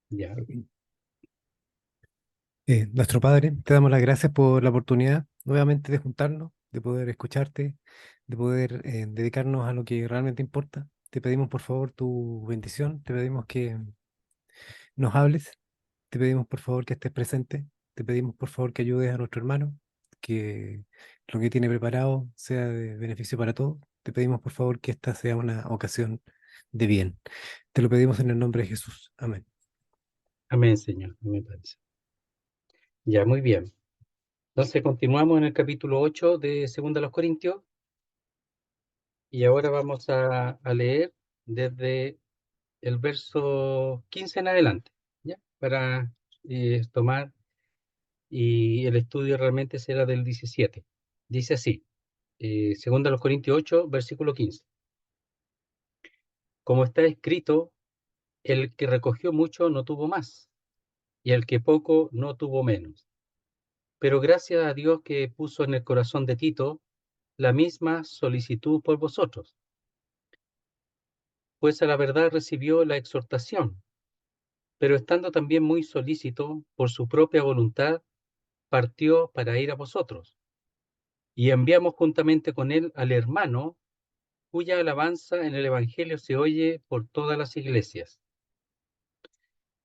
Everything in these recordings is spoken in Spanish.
Ya. Nuestro Padre, te damos las gracias por la oportunidad nuevamente de juntarnos, de poder escucharte, de poder dedicarnos a lo que realmente importa. Te pedimos por favor tu bendición, te pedimos que nos hables, te pedimos por favor que estés presente, te pedimos por favor que ayudes a nuestro hermano, que lo que tiene preparado sea de beneficio para todos. Te pedimos por favor que esta sea una ocasión de bien. Te lo pedimos en el nombre de Jesús. Amén. Amén, Señor. Amén, Padre. Ya, muy bien. Entonces continuamos en el capítulo 8 de Segunda a los Corintios y ahora vamos a leer desde el verso 15 en adelante, ¿ya? Para tomar, y el estudio realmente será del 17. Dice así, Segunda a los Corintios 8, versículo 15. Como está escrito, el que recogió mucho no tuvo más, y el que poco no tuvo menos. Pero gracias a Dios que puso en el corazón de Tito la misma solicitud por vosotros, pues a la verdad recibió la exhortación, pero estando también muy solícito por su propia voluntad, partió para ir a vosotros. Y enviamos juntamente con él al hermano, cuya alabanza en el Evangelio se oye por todas las iglesias.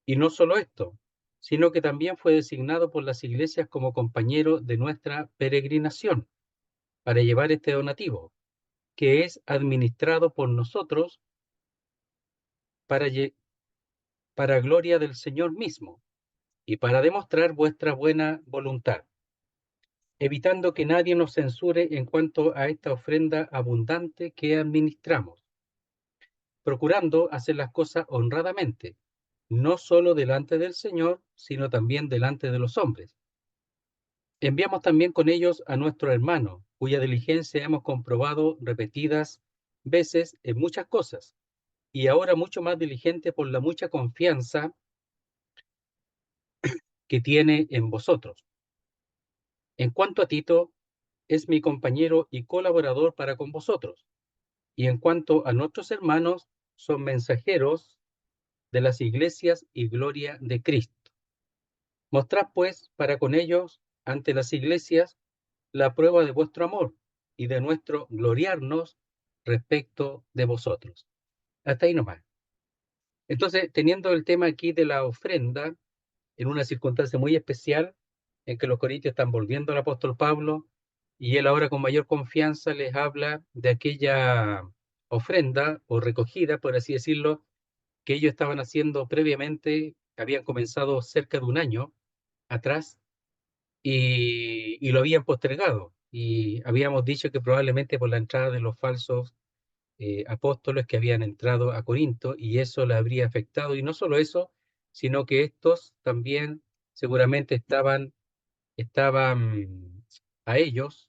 Y no solo esto, sino que también fue designado por las iglesias como compañero de nuestra peregrinación para llevar este donativo, que es administrado por nosotros para, para gloria del Señor mismo y para demostrar vuestra buena voluntad, evitando que nadie nos censure en cuanto a esta ofrenda abundante que administramos, procurando hacer las cosas honradamente, no solo delante del Señor, sino también delante de los hombres. Enviamos también con ellos a nuestro hermano, cuya diligencia hemos comprobado repetidas veces en muchas cosas, y ahora mucho más diligente por la mucha confianza que tiene en vosotros. En cuanto a Tito, es mi compañero y colaborador para con vosotros, y en cuanto a nuestros hermanos, son mensajeros de las iglesias y gloria de Cristo. Mostrad pues para con ellos ante las iglesias la prueba de vuestro amor y de nuestro gloriarnos respecto de vosotros. Hasta ahí nomás. Entonces, teniendo el tema aquí de la ofrenda, en una circunstancia muy especial, en que los corintios están volviendo al apóstol Pablo, y él ahora con mayor confianza les habla de aquella ofrenda o recogida, por así decirlo, que ellos estaban haciendo previamente, habían comenzado cerca de un año atrás, y lo habían postergado. Y habíamos dicho que probablemente por la entrada de los falsos apóstoles que habían entrado a Corinto, y eso le habría afectado. Y no solo eso, sino que estos también seguramente estaban a ellos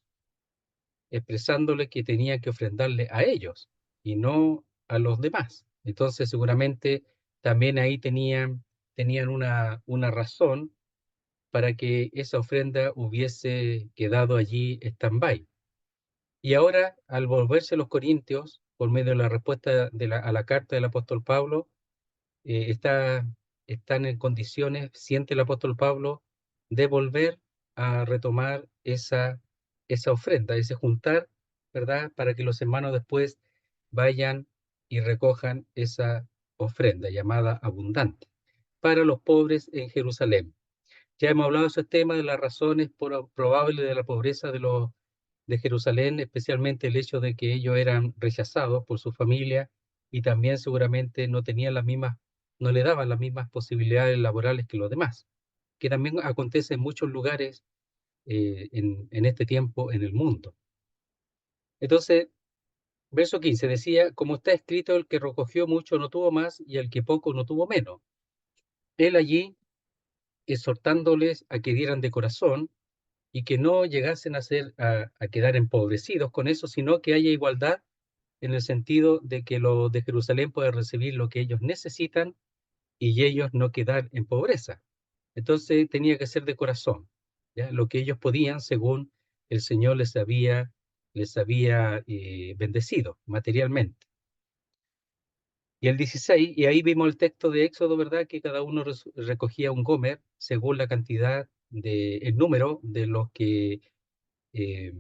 expresándole que tenían que ofrendarle a ellos y no a los demás. Entonces seguramente también ahí tenían una razón para que esa ofrenda hubiese quedado allí stand-by. Y ahora, al volverse los corintios, por medio de la respuesta a la carta del apóstol Pablo, eh, está, están en condiciones, siente el apóstol Pablo, de volver a retomar esa ofrenda, ese juntar, ¿verdad? Para que los hermanos después vayan y recojan esa ofrenda llamada abundante para los pobres en Jerusalén. Ya hemos hablado de esos temas, de las razones probables de la pobreza de Jerusalén, especialmente el hecho de que ellos eran rechazados por su familia y también seguramente no tenían las mismas, no le daban las mismas posibilidades laborales que los demás, que también acontece en muchos lugares en este tiempo en el mundo. Entonces, verso 15 decía, como está escrito, el que recogió mucho no tuvo más y el que poco no tuvo menos. Él allí exhortándoles a que dieran de corazón y que no llegasen a quedar empobrecidos con eso, sino que haya igualdad en el sentido de que los de Jerusalén puedan recibir lo que ellos necesitan y ellos no quedar en pobreza. Entonces tenía que ser de corazón, ¿ya? Lo que ellos podían según el Señor les había bendecido materialmente. Y el 16, y ahí vimos el texto de Éxodo, ¿verdad? Que cada uno recogía un gomer según la cantidad el número de los que eh,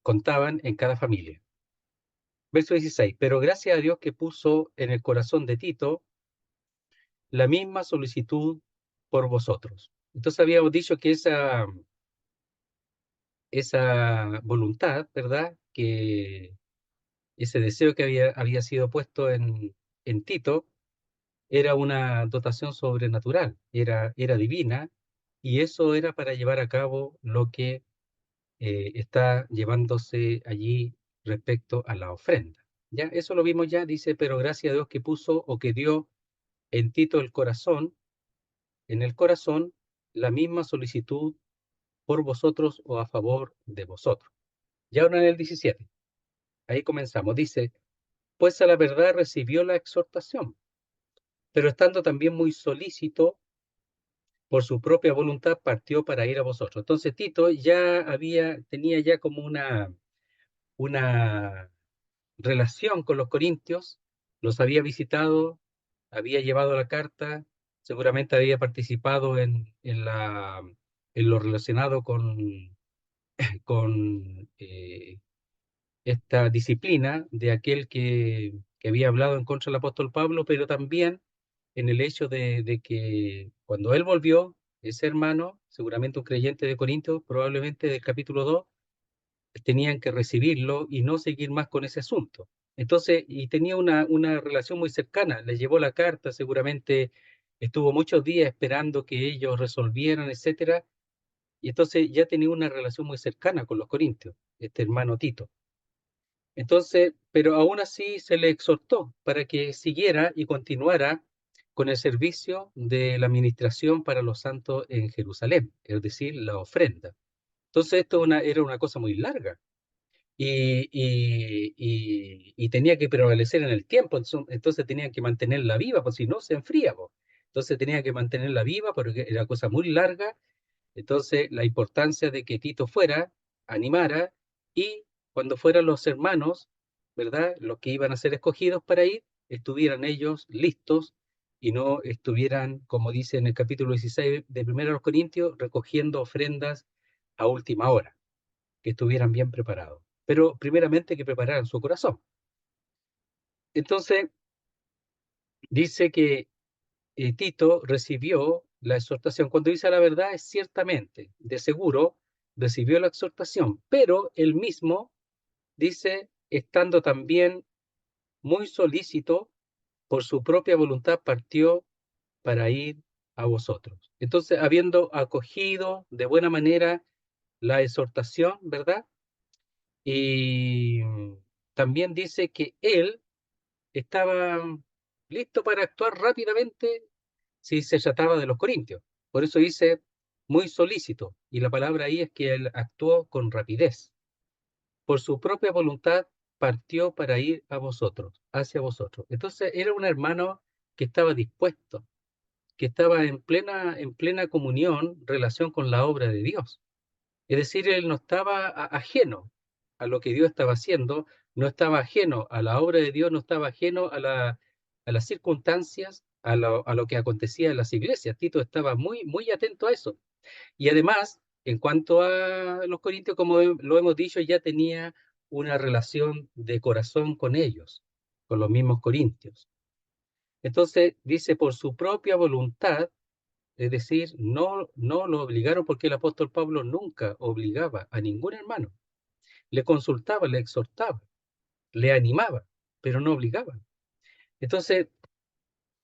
contaban en cada familia. Verso 16, pero gracias a Dios que puso en el corazón de Tito la misma solicitud por vosotros. Entonces habíamos dicho que esa voluntad, ¿verdad? Que ese deseo que había sido puesto en Tito era una dotación sobrenatural, era divina, y eso era para llevar a cabo lo que está llevándose allí respecto a la ofrenda. Ya, eso lo vimos ya, dice, pero gracias a Dios que puso o que dio en Tito en el corazón, la misma solicitud por vosotros o a favor de vosotros. Ya ahora en el 17, ahí comenzamos, dice, pues a la verdad recibió la exhortación, pero estando también muy solícito, por su propia voluntad partió para ir a vosotros. Entonces Tito tenía ya como una relación con los corintios, los había visitado, había llevado la carta, seguramente había participado en lo relacionado con esta disciplina de aquel que había hablado en contra del apóstol Pablo, pero también en el hecho de que cuando él volvió, ese hermano, seguramente un creyente de Corintios, probablemente del capítulo 2, tenían que recibirlo y no seguir más con ese asunto. Entonces, y tenía una relación muy cercana, le llevó la carta, seguramente estuvo muchos días esperando que ellos resolvieran, etcétera, y entonces ya tenía una relación muy cercana con los corintios, este hermano Tito. Entonces, pero aún así se le exhortó para que siguiera y continuara con el servicio de la administración para los santos en Jerusalén, es decir, la ofrenda. Entonces, era una cosa muy larga y tenía que prevalecer en el tiempo, entonces tenían que mantenerla viva, pues si no se enfría, pues. Entonces tenía que mantenerla viva porque era una cosa muy larga. Entonces, la importancia de que Tito fuera, animara, y cuando fueran los hermanos, ¿verdad? Los que iban a ser escogidos para ir, estuvieran ellos listos y no estuvieran, como dice en el capítulo 16 de 1 Corintios, recogiendo ofrendas a última hora, que estuvieran bien preparados. Pero primeramente que prepararan su corazón. Entonces, dice que Tito recibió la exhortación. Cuando dice la verdad, es ciertamente, de seguro, recibió la exhortación, pero él mismo dice, estando también muy solícito, por su propia voluntad partió para ir a vosotros. Entonces, habiendo acogido de buena manera la exhortación, ¿verdad? Y también dice que él estaba listo para actuar rápidamente si se trataba de los corintios. Por eso dice muy solícito, y la palabra ahí es que él actuó con rapidez. Por su propia voluntad partió para ir a vosotros, hacia vosotros. Entonces era un hermano que estaba dispuesto, que estaba en plena comunión, relación con la obra de Dios. Es decir, él no estaba ajeno a lo que Dios estaba haciendo, no estaba ajeno a la obra de Dios, no estaba ajeno a las circunstancias, a lo que acontecía en las iglesias. Tito estaba muy, muy atento a eso. Y además, en cuanto a los corintios, como lo hemos dicho, ya tenía una relación de corazón con ellos, con los mismos corintios. Entonces, dice, por su propia voluntad, es decir, no lo obligaron porque el apóstol Pablo nunca obligaba a ningún hermano. Le consultaba, le exhortaba, le animaba, pero no obligaba. Entonces,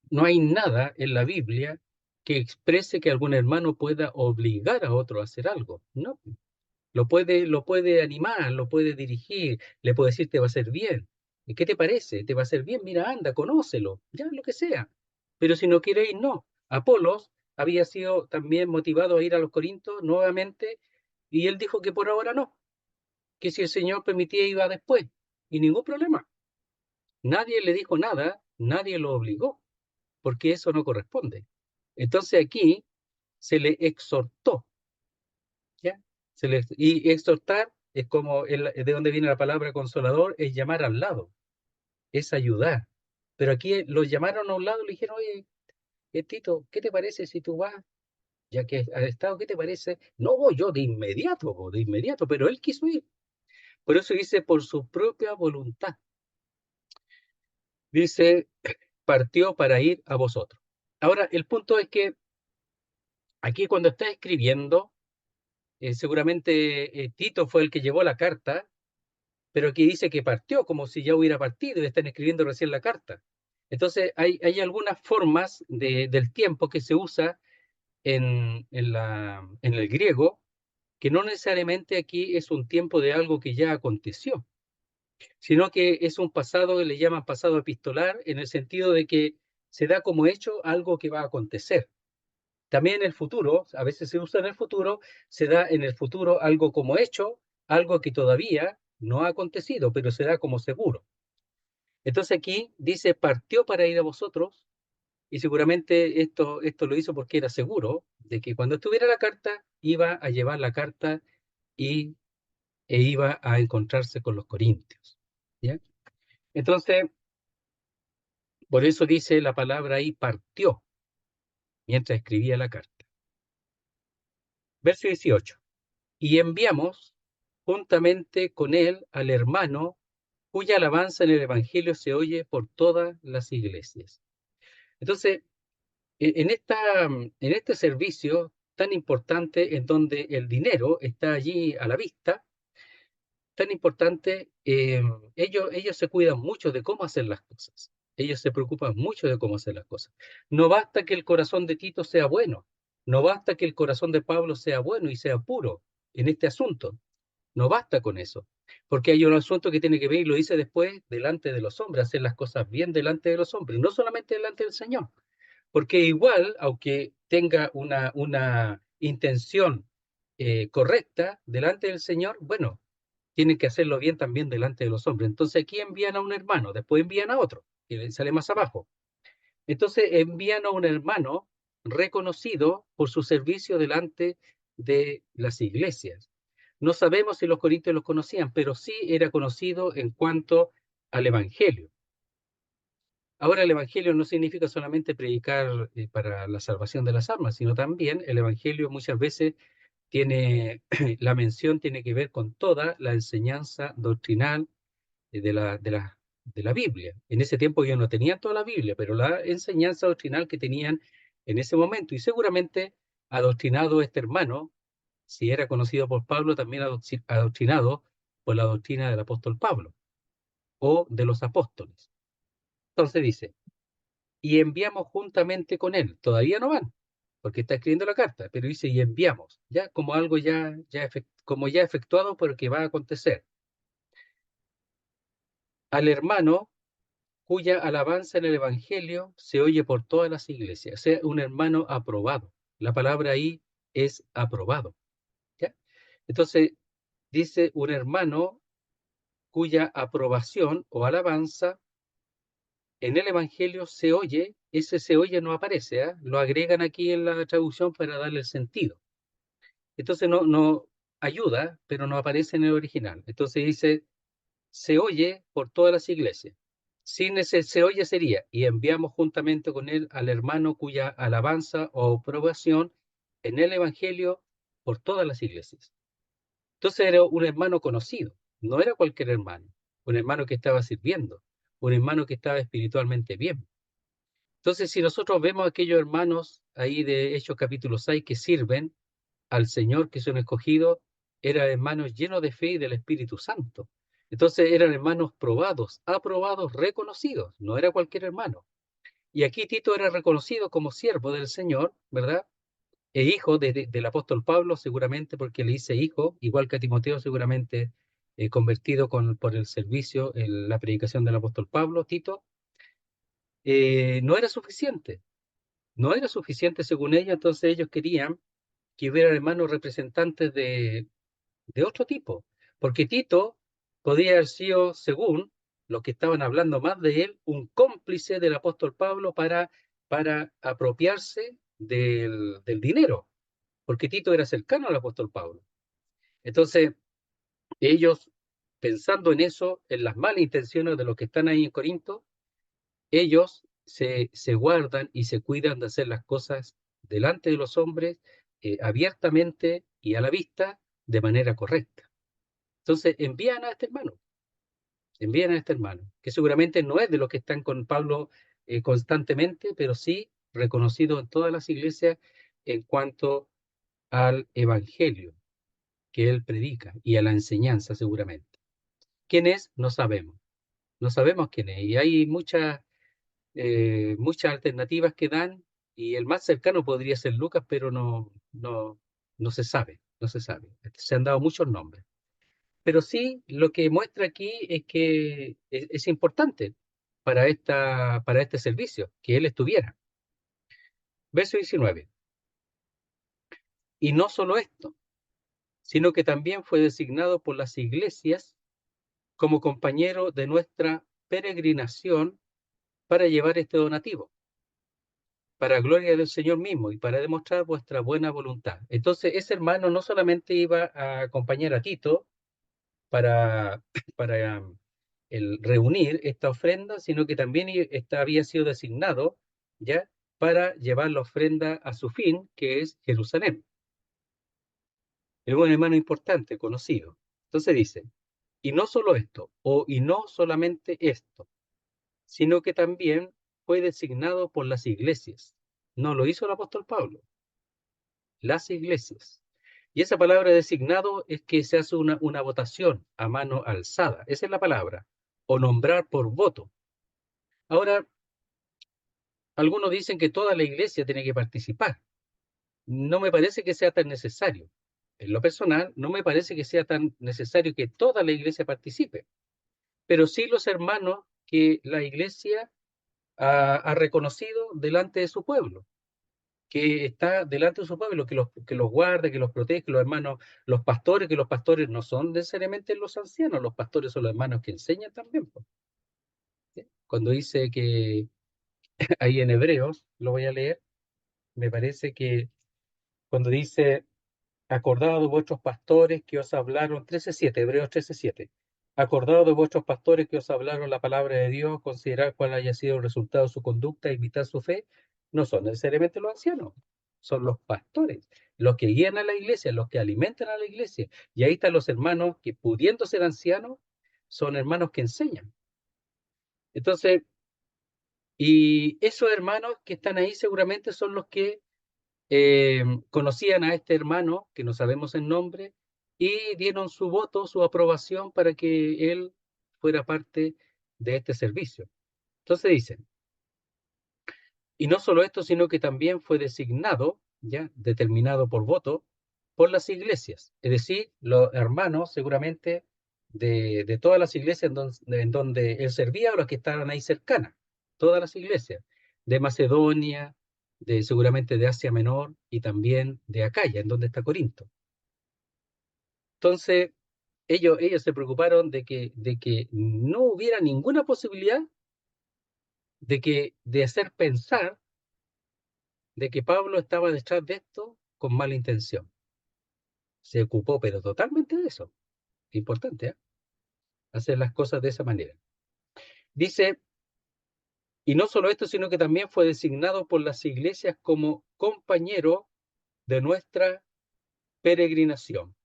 no hay nada en la Biblia que exprese que algún hermano pueda obligar a otro a hacer algo. No, lo puede animar, lo puede dirigir, le puede decir te va a hacer bien. ¿Y qué te parece? ¿Te va a hacer bien? Mira, anda, conócelo, ya lo que sea. Pero si no quiere ir, no. Apolos había sido también motivado a ir a los Corintios nuevamente y él dijo que por ahora no, que si el Señor permitía iba después y ningún problema. Nadie le dijo nada, nadie lo obligó, porque eso no corresponde. Entonces aquí se le exhortó. ¿Ya? Y exhortar es como de donde viene la palabra consolador, es llamar al lado, es ayudar. Pero aquí los llamaron a un lado y le dijeron, oye, Tito, ¿qué te parece si tú vas? Ya que has estado, ¿qué te parece? No voy yo de inmediato, pero él quiso ir. Por eso dice, por su propia voluntad. Dice, partió para ir a vosotros. Ahora, el punto es que aquí cuando está escribiendo, seguramente Tito fue el que llevó la carta, pero aquí dice que partió, como si ya hubiera partido y están escribiendo recién la carta. Entonces, hay algunas formas del tiempo que se usa en el griego, que no necesariamente aquí es un tiempo de algo que ya aconteció, sino que es un pasado que le llaman pasado epistolar, en el sentido de que se da como hecho algo que va a acontecer. También en el futuro, a veces se usa en el futuro, se da en el futuro algo como hecho, algo que todavía no ha acontecido, pero se da como seguro. Entonces aquí dice, partió para ir a vosotros, y seguramente esto lo hizo porque era seguro de que cuando estuviera la carta, iba a llevar la carta y, iba a encontrarse con los corintios. ¿Ya? Entonces, por eso dice la palabra ahí, partió, mientras escribía la carta. Verso 18. Y enviamos juntamente con él al hermano cuya alabanza en el Evangelio se oye por todas las iglesias. Entonces, en este servicio tan importante en donde el dinero está allí a la vista, tan importante, ellos se cuidan mucho de cómo hacer las cosas. Ellos se preocupan mucho de cómo hacer las cosas. No basta que el corazón de Tito sea bueno, no basta que el corazón de Pablo sea bueno y sea puro en este asunto. No basta con eso, porque hay un asunto que tiene que ver, y lo dice después, delante de los hombres, hacer las cosas bien delante de los hombres, no solamente delante del Señor, porque igual, aunque tenga una intención correcta delante del Señor, bueno, tienen que hacerlo bien también delante de los hombres. Entonces aquí envían a un hermano, después envían a otro, que sale más abajo. Entonces envían a un hermano reconocido por su servicio delante de las iglesias. No sabemos si los corintios los conocían, pero sí era conocido en cuanto al Evangelio. Ahora, el Evangelio no significa solamente predicar para la salvación de las almas, sino también el Evangelio muchas veces tiene, la mención tiene que ver con toda la enseñanza doctrinal de la Biblia. En ese tiempo ellos no tenían toda la Biblia, pero la enseñanza doctrinal que tenían en ese momento. Y seguramente adoctrinado este hermano, si era conocido por Pablo, también adoctrinado por la doctrina del apóstol Pablo o de los apóstoles. Entonces dice, y enviamos juntamente con él. Todavía no van, porque está escribiendo la carta, pero dice, y enviamos, ya como algo como ya efectuado, pero que va a acontecer. Al hermano cuya alabanza en el Evangelio se oye por todas las iglesias, o sea, un hermano aprobado. La palabra ahí es aprobado. ¿Ya? Entonces, dice un hermano cuya aprobación o alabanza en el Evangelio se oye, ese se oye no aparece, ¿eh? Lo agregan aquí en la traducción para darle el sentido. Entonces no ayuda, pero no aparece en el original. Entonces dice, se oye por todas las iglesias. Sin ese se oye sería, y enviamos juntamente con él al hermano cuya alabanza o aprobación en el Evangelio por todas las iglesias. Entonces era un hermano conocido, no era cualquier hermano, un hermano que estaba sirviendo, un hermano que estaba espiritualmente bien. Entonces, si nosotros vemos a aquellos hermanos ahí de Hechos capítulo 6 que sirven al Señor, que son escogidos, eran hermanos llenos de fe y del Espíritu Santo. Entonces eran hermanos probados, aprobados, reconocidos, no era cualquier hermano. Y aquí Tito era reconocido como siervo del Señor, ¿verdad? E hijo del apóstol Pablo, seguramente porque le hice hijo, igual que a Timoteo, seguramente convertido por el servicio, en la predicación del apóstol Pablo, Tito. No era suficiente, no era suficiente según ellos, entonces ellos querían que hubiera hermanos representantes de otro tipo, porque Tito podía haber sido, según los que estaban hablando más de él, un cómplice del apóstol Pablo para apropiarse del dinero, porque Tito era cercano al apóstol Pablo. Entonces, ellos, pensando en eso, en las malas intenciones de los que están ahí en Corinto, ellos se guardan y se cuidan de hacer las cosas delante de los hombres, abiertamente y a la vista, de manera correcta. Entonces envían a este hermano, que seguramente no es de los que están con Pablo constantemente, pero sí reconocido en todas las iglesias en cuanto al evangelio que él predica y a la enseñanza seguramente. ¿Quién es? No sabemos. No sabemos quién es. Y hay muchas alternativas que dan, y el más cercano podría ser Lucas, pero no se sabe, no se sabe. Se han dado muchos nombres. Pero sí, lo que muestra aquí es que es importante para este servicio, que él estuviera. Verso 19. Y no solo esto, sino que también fue designado por las iglesias como compañero de nuestra peregrinación para llevar este donativo, para gloria del Señor mismo y para demostrar vuestra buena voluntad. Entonces, ese hermano no solamente iba a acompañar a Tito para, para el reunir esta ofrenda, sino que también había sido designado ya para llevar la ofrenda a su fin, que es Jerusalén. Es un hermano importante, conocido. Entonces dice, y no solo esto, y no solamente esto, sino que también fue designado por las iglesias. No lo hizo el apóstol Pablo, las iglesias. Y esa palabra designado es que se hace una votación a mano alzada. Esa es la palabra. O nombrar por voto. Ahora, algunos dicen que toda la iglesia tiene que participar. No me parece que sea tan necesario. En lo personal, no me parece que sea tan necesario que toda la iglesia participe. Pero sí los hermanos que la iglesia ha reconocido delante de su pueblo, que está delante de su pueblo, que los guarda, que los protege, los hermanos, los pastores, que los pastores no son necesariamente los ancianos, los pastores son los hermanos que enseñan también, pues, ¿sí? Cuando dice que ahí en Hebreos, lo voy a leer, me parece que cuando dice, acordado de vuestros pastores que os hablaron, 13:7, Hebreos 13:7, acordado de vuestros pastores que os hablaron la palabra de Dios, considerar cuál haya sido el resultado de su conducta, imitar su fe, no son necesariamente los ancianos, son los pastores, los que guían a la iglesia, los que alimentan a la iglesia. Y ahí están los hermanos que, pudiendo ser ancianos, son hermanos que enseñan. Entonces, y esos hermanos que están ahí seguramente son los que conocían a este hermano, que no sabemos el nombre, y dieron su voto, su aprobación para que él fuera parte de este servicio. Entonces dicen, y no solo esto, sino que también fue designado, ya determinado por voto, por las iglesias, es decir, los hermanos seguramente de todas las iglesias en donde él servía o las que estaban ahí cercanas, todas las iglesias, de Macedonia, seguramente de Asia Menor y también de Acaya, en donde está Corinto. Entonces, ellos se preocuparon de que no hubiera ninguna posibilidad de hacer pensar de que Pablo estaba detrás de esto con mala intención. Se ocupó, pero totalmente de eso. Importante, ¿eh? Hacer las cosas de esa manera. Dice, y no solo esto, sino que también fue designado por las iglesias como compañero de nuestra peregrinación.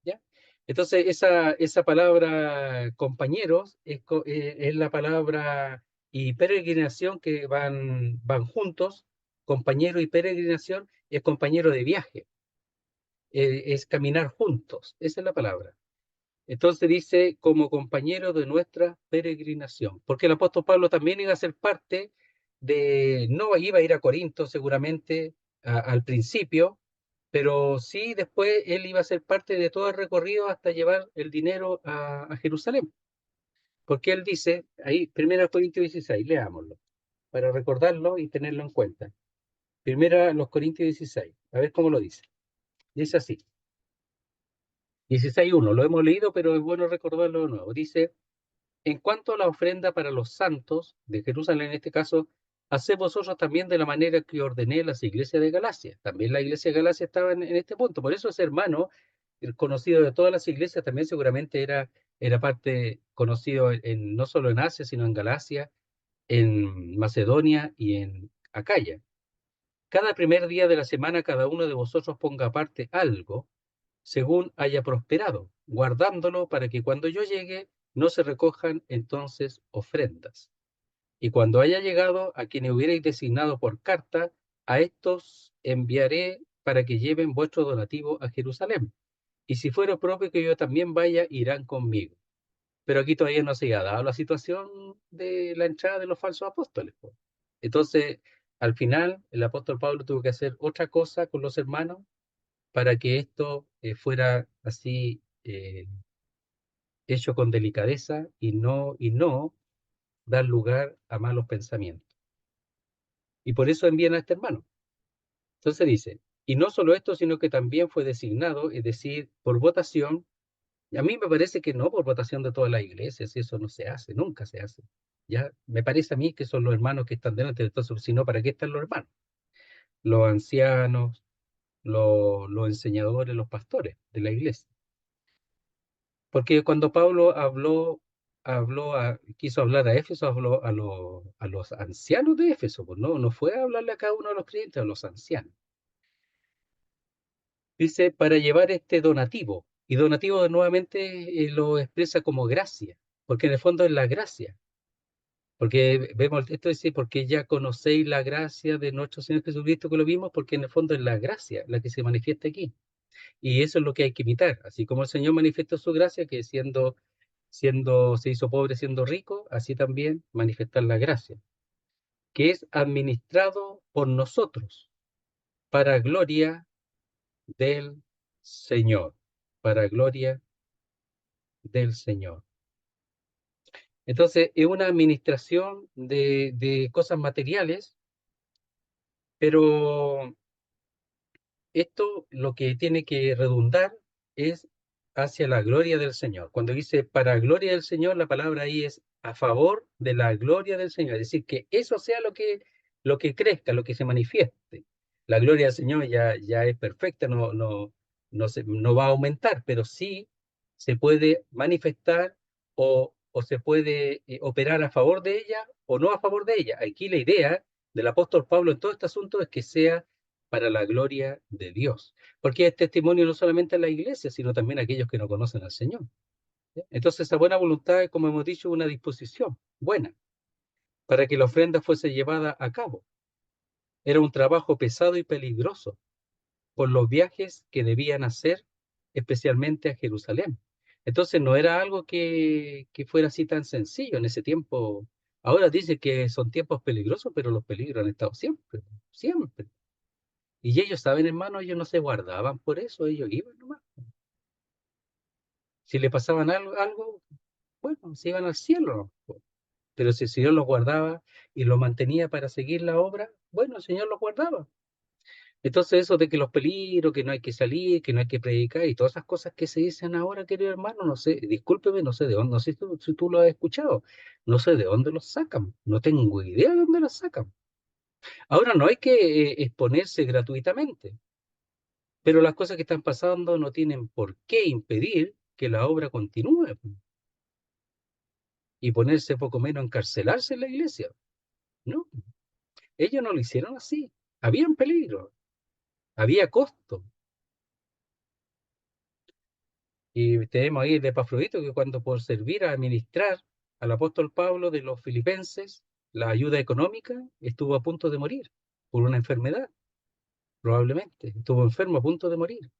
¿Ya? Entonces, esa palabra compañeros es la palabra y peregrinación que van juntos. Compañero y peregrinación es compañero de viaje, es caminar juntos, esa es la palabra. Entonces dice, como compañero de nuestra peregrinación, porque el apóstol Pablo también iba a ser parte no iba a ir a Corinto seguramente al principio, pero sí después él iba a ser parte de todo el recorrido hasta llevar el dinero a Jerusalén. Porque él dice, ahí, 1 Corintios 16, leámoslo, para recordarlo y tenerlo en cuenta. 1 Corintios 16, a ver cómo lo dice. Dice así, 16:1, lo hemos leído, pero es bueno recordarlo de nuevo. Dice, en cuanto a la ofrenda para los santos de Jerusalén, en este caso, haced vosotros también de la manera que ordené las iglesias de Galacia. También la iglesia de Galacia estaba en este punto. Por eso ese hermano, el conocido de todas las iglesias, también seguramente era parte conocido no solo en Asia, sino en Galacia. en Macedonia y en Acaya. Cada primer día de la semana cada uno de vosotros ponga aparte algo según haya prosperado, guardándolo para que cuando yo llegue no se recojan entonces ofrendas. Y cuando haya llegado a quienes hubierais designado por carta, a estos enviaré para que lleven vuestro donativo a Jerusalén. Y si fuera propio que yo también vaya, irán conmigo. Pero aquí todavía no se ha dado la situación de la entrada de los falsos apóstoles, po. Entonces, al final, el apóstol Pablo tuvo que hacer otra cosa con los hermanos para que esto fuera así hecho con delicadeza y no dar lugar a malos pensamientos. Y por eso envían a este hermano. Entonces dice, y no solo esto, sino que también fue designado, es decir, por votación. A mí me parece que no por votación de todas las iglesias, eso no se hace, nunca se hace. Ya me parece a mí que son los hermanos que están delante de todos, sino para qué están los hermanos, los ancianos, los enseñadores, los pastores de la iglesia. Porque cuando Pablo quiso hablar a Éfeso, habló a los ancianos de Éfeso, pues no fue a hablarle a cada uno de los creyentes, a los ancianos. Dice, para llevar este donativo, y donativo nuevamente lo expresa como gracia, porque en el fondo es la gracia. Porque vemos esto dice, porque ya conocéis la gracia de nuestro Señor Jesucristo que lo vimos, porque en el fondo es la gracia la que se manifiesta aquí. Y eso es lo que hay que imitar. Así como el Señor manifestó su gracia, que se hizo pobre siendo rico, así también manifestar la gracia, que es administrado por nosotros para gloria del Señor, para gloria del Señor. Entonces, es una administración de cosas materiales, pero esto lo que tiene que redundar es hacia la gloria del Señor. Cuando dice para gloria del Señor, la palabra ahí es a favor de la gloria del Señor. Es decir, que eso sea lo que crezca, lo que se manifieste. La gloria del Señor ya es perfecta, no va a aumentar, pero sí se puede manifestar o se puede operar a favor de ella o no a favor de ella. Aquí la idea del apóstol Pablo en todo este asunto es que sea para la gloria de Dios. Porque es testimonio no solamente a la iglesia, sino también a aquellos que no conocen al Señor. Entonces, esa buena voluntad, como hemos dicho, una disposición buena para que la ofrenda fuese llevada a cabo. Era un trabajo pesado y peligroso por los viajes que debían hacer, especialmente a Jerusalén. Entonces, no era algo que fuera así tan sencillo en ese tiempo. Ahora dice que son tiempos peligrosos, pero los peligros han estado siempre, siempre. Y ellos saben, hermano, ellos no se guardaban por eso, ellos iban nomás. Si le pasaban algo, bueno, se iban al cielo, ¿no? Pero si el Señor los guardaba y los mantenía para seguir la obra, bueno, el Señor los guardaba. Entonces eso de que los peligros, que no hay que salir, que no hay que predicar y todas esas cosas que se dicen ahora, querido hermano, no sé, discúlpeme, no sé de dónde, no sé si tú lo has escuchado, no sé de dónde los sacan, no tengo idea de dónde los sacan. Ahora no hay que exponerse gratuitamente. Pero las cosas que están pasando no tienen por qué impedir que la obra continúe y ponerse poco menos encarcelarse en la iglesia. No, ellos no lo hicieron así. Había un peligro, había costo. Y tenemos ahí el de Epafrodito que cuando por servir a administrar al apóstol Pablo de los filipenses la ayuda económica, estuvo a punto de morir por una enfermedad, probablemente. Estuvo enfermo a punto de morir.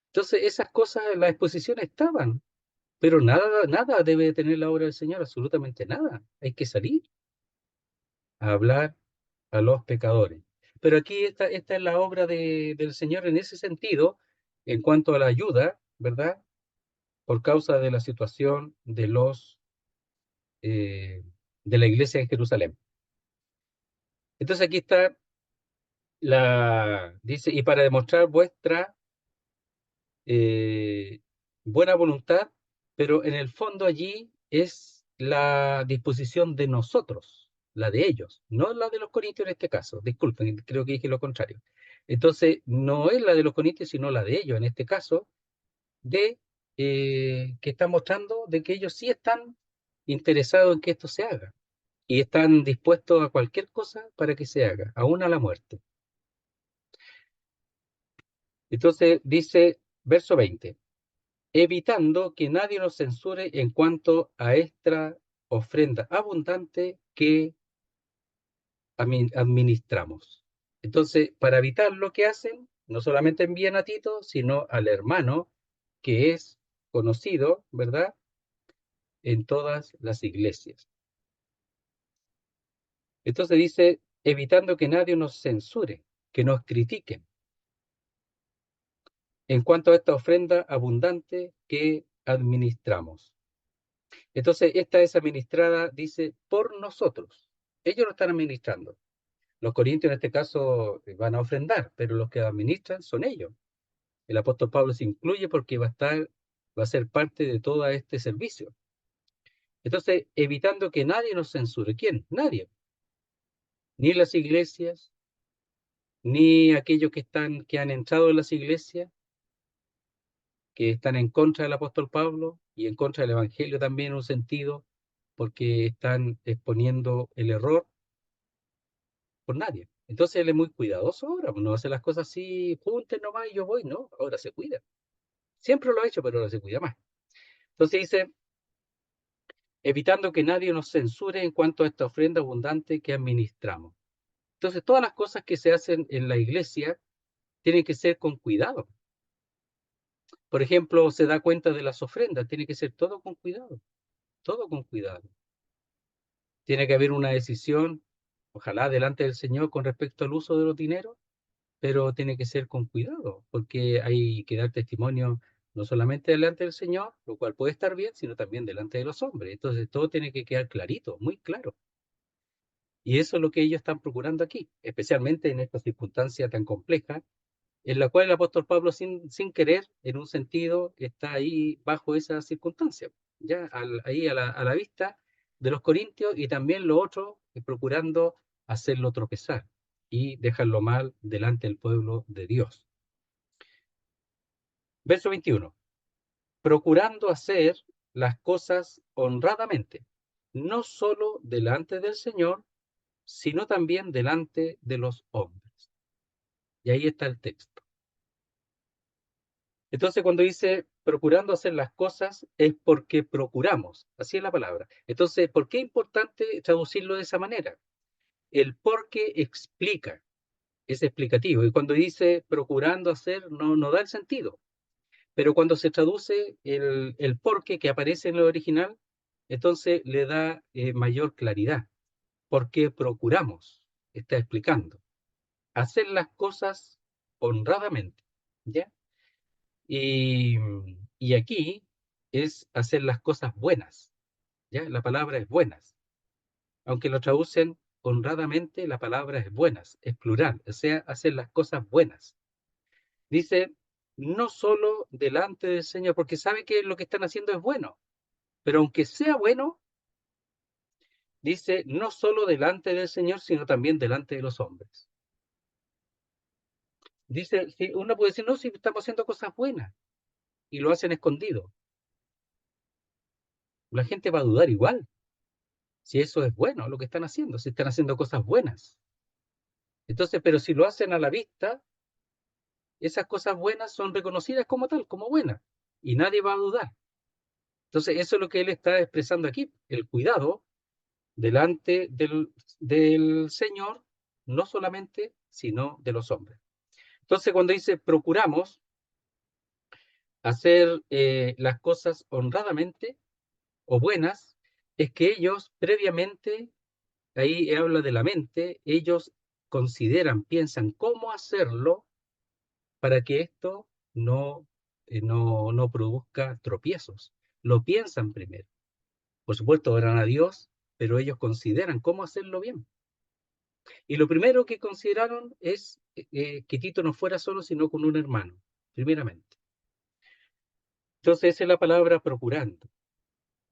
Entonces esas cosas, las exposiciones estaban. Pero nada debe tener la obra del Señor, absolutamente nada. Hay que salir a hablar a los pecadores. Pero aquí esta es la obra del Señor en ese sentido, en cuanto a la ayuda, ¿verdad? Por causa de la situación eh, de la iglesia en Jerusalén. Entonces aquí está dice, y para demostrar vuestra eh, buena voluntad, pero en el fondo allí es la disposición de nosotros, la de ellos, no la de los corintios en este caso. Disculpen, creo que dije lo contrario. Entonces, no es la de los corintios, sino la de ellos en este caso, de que está mostrando de que ellos sí están interesados en que esto se haga y están dispuestos a cualquier cosa para que se haga, aún a la muerte. Entonces dice, verso 20, evitando que nadie nos censure en cuanto a esta ofrenda abundante que administramos. Entonces, para evitar lo que hacen, no solamente envían a Tito, sino al hermano que es conocido, ¿verdad?, en todas las iglesias. Entonces dice, evitando que nadie nos censure, que nos critiquen en cuanto a esta ofrenda abundante que administramos. Entonces, esta es administrada, dice, por nosotros. Ellos lo están administrando. Los corintios en este caso van a ofrendar, pero los que administran son ellos. El apóstol Pablo se incluye porque va a ser parte de todo este servicio. Entonces, evitando que nadie nos censure. ¿Quién? Nadie. Ni las iglesias, ni aquellos que han entrado en las iglesias, que están en contra del apóstol Pablo y en contra del evangelio también en un sentido, porque están exponiendo el error por nadie. Entonces él es muy cuidadoso ahora, no hace las cosas así, junten nomás y yo voy, no, ahora se cuida. Siempre lo ha hecho, pero ahora se cuida más. Entonces dice, evitando que nadie nos censure en cuanto a esta ofrenda abundante que administramos. Entonces todas las cosas que se hacen en la iglesia tienen que ser con cuidado. Por ejemplo, se da cuenta de las ofrendas, tiene que ser todo con cuidado, todo con cuidado. Tiene que haber una decisión, ojalá delante del Señor con respecto al uso de los dineros, pero tiene que ser con cuidado, porque hay que dar testimonio no solamente delante del Señor, lo cual puede estar bien, sino también delante de los hombres. Entonces todo tiene que quedar clarito, muy claro. Y eso es lo que ellos están procurando aquí, especialmente en esta circunstancia tan compleja, en la cual el apóstol Pablo sin querer, en un sentido, está ahí bajo esa circunstancia, ya ahí a la vista de los corintios, y también lo otro, procurando hacerlo tropezar y dejarlo mal delante del pueblo de Dios. Verso 21. Procurando hacer las cosas honradamente, no solo delante del Señor, sino también delante de los hombres. Y ahí está el texto. Entonces, cuando dice procurando hacer las cosas, es porque procuramos, así es la palabra. Entonces, ¿por qué es importante traducirlo de esa manera? El porque explica, es explicativo. Y cuando dice procurando hacer, no da el sentido. Pero cuando se traduce el porque que aparece en el original, entonces le da mayor claridad. Porque procuramos, está explicando. Hacer las cosas honradamente, ¿ya? Y, y aquí es hacer las cosas buenas, ¿ya? La palabra es buenas. Aunque lo traducen honradamente, la palabra es buenas, es plural, o sea, hacer las cosas buenas. Dice, no solo delante del Señor, porque sabe que lo que están haciendo es bueno, pero aunque sea bueno, dice, no solo delante del Señor, sino también delante de los hombres. Dice, si uno puede decir, no, si estamos haciendo cosas buenas y lo hacen escondido, la gente va a dudar igual si eso es bueno lo que están haciendo, si están haciendo cosas buenas. Entonces, pero si lo hacen a la vista, esas cosas buenas son reconocidas como tal, como buenas, y nadie va a dudar. Entonces, eso es lo que él está expresando aquí, el cuidado delante del Señor, no solamente, sino de los hombres. Entonces, cuando dice procuramos hacer las cosas honradamente o buenas, es que ellos previamente, ahí habla de la mente, ellos consideran, piensan cómo hacerlo para que esto no produzca tropiezos. Lo piensan primero. Por supuesto, oran a Dios, pero ellos consideran cómo hacerlo bien. Y lo primero que consideraron es que Tito no fuera solo, sino con un hermano, primeramente. Entonces, esa es la palabra procurando.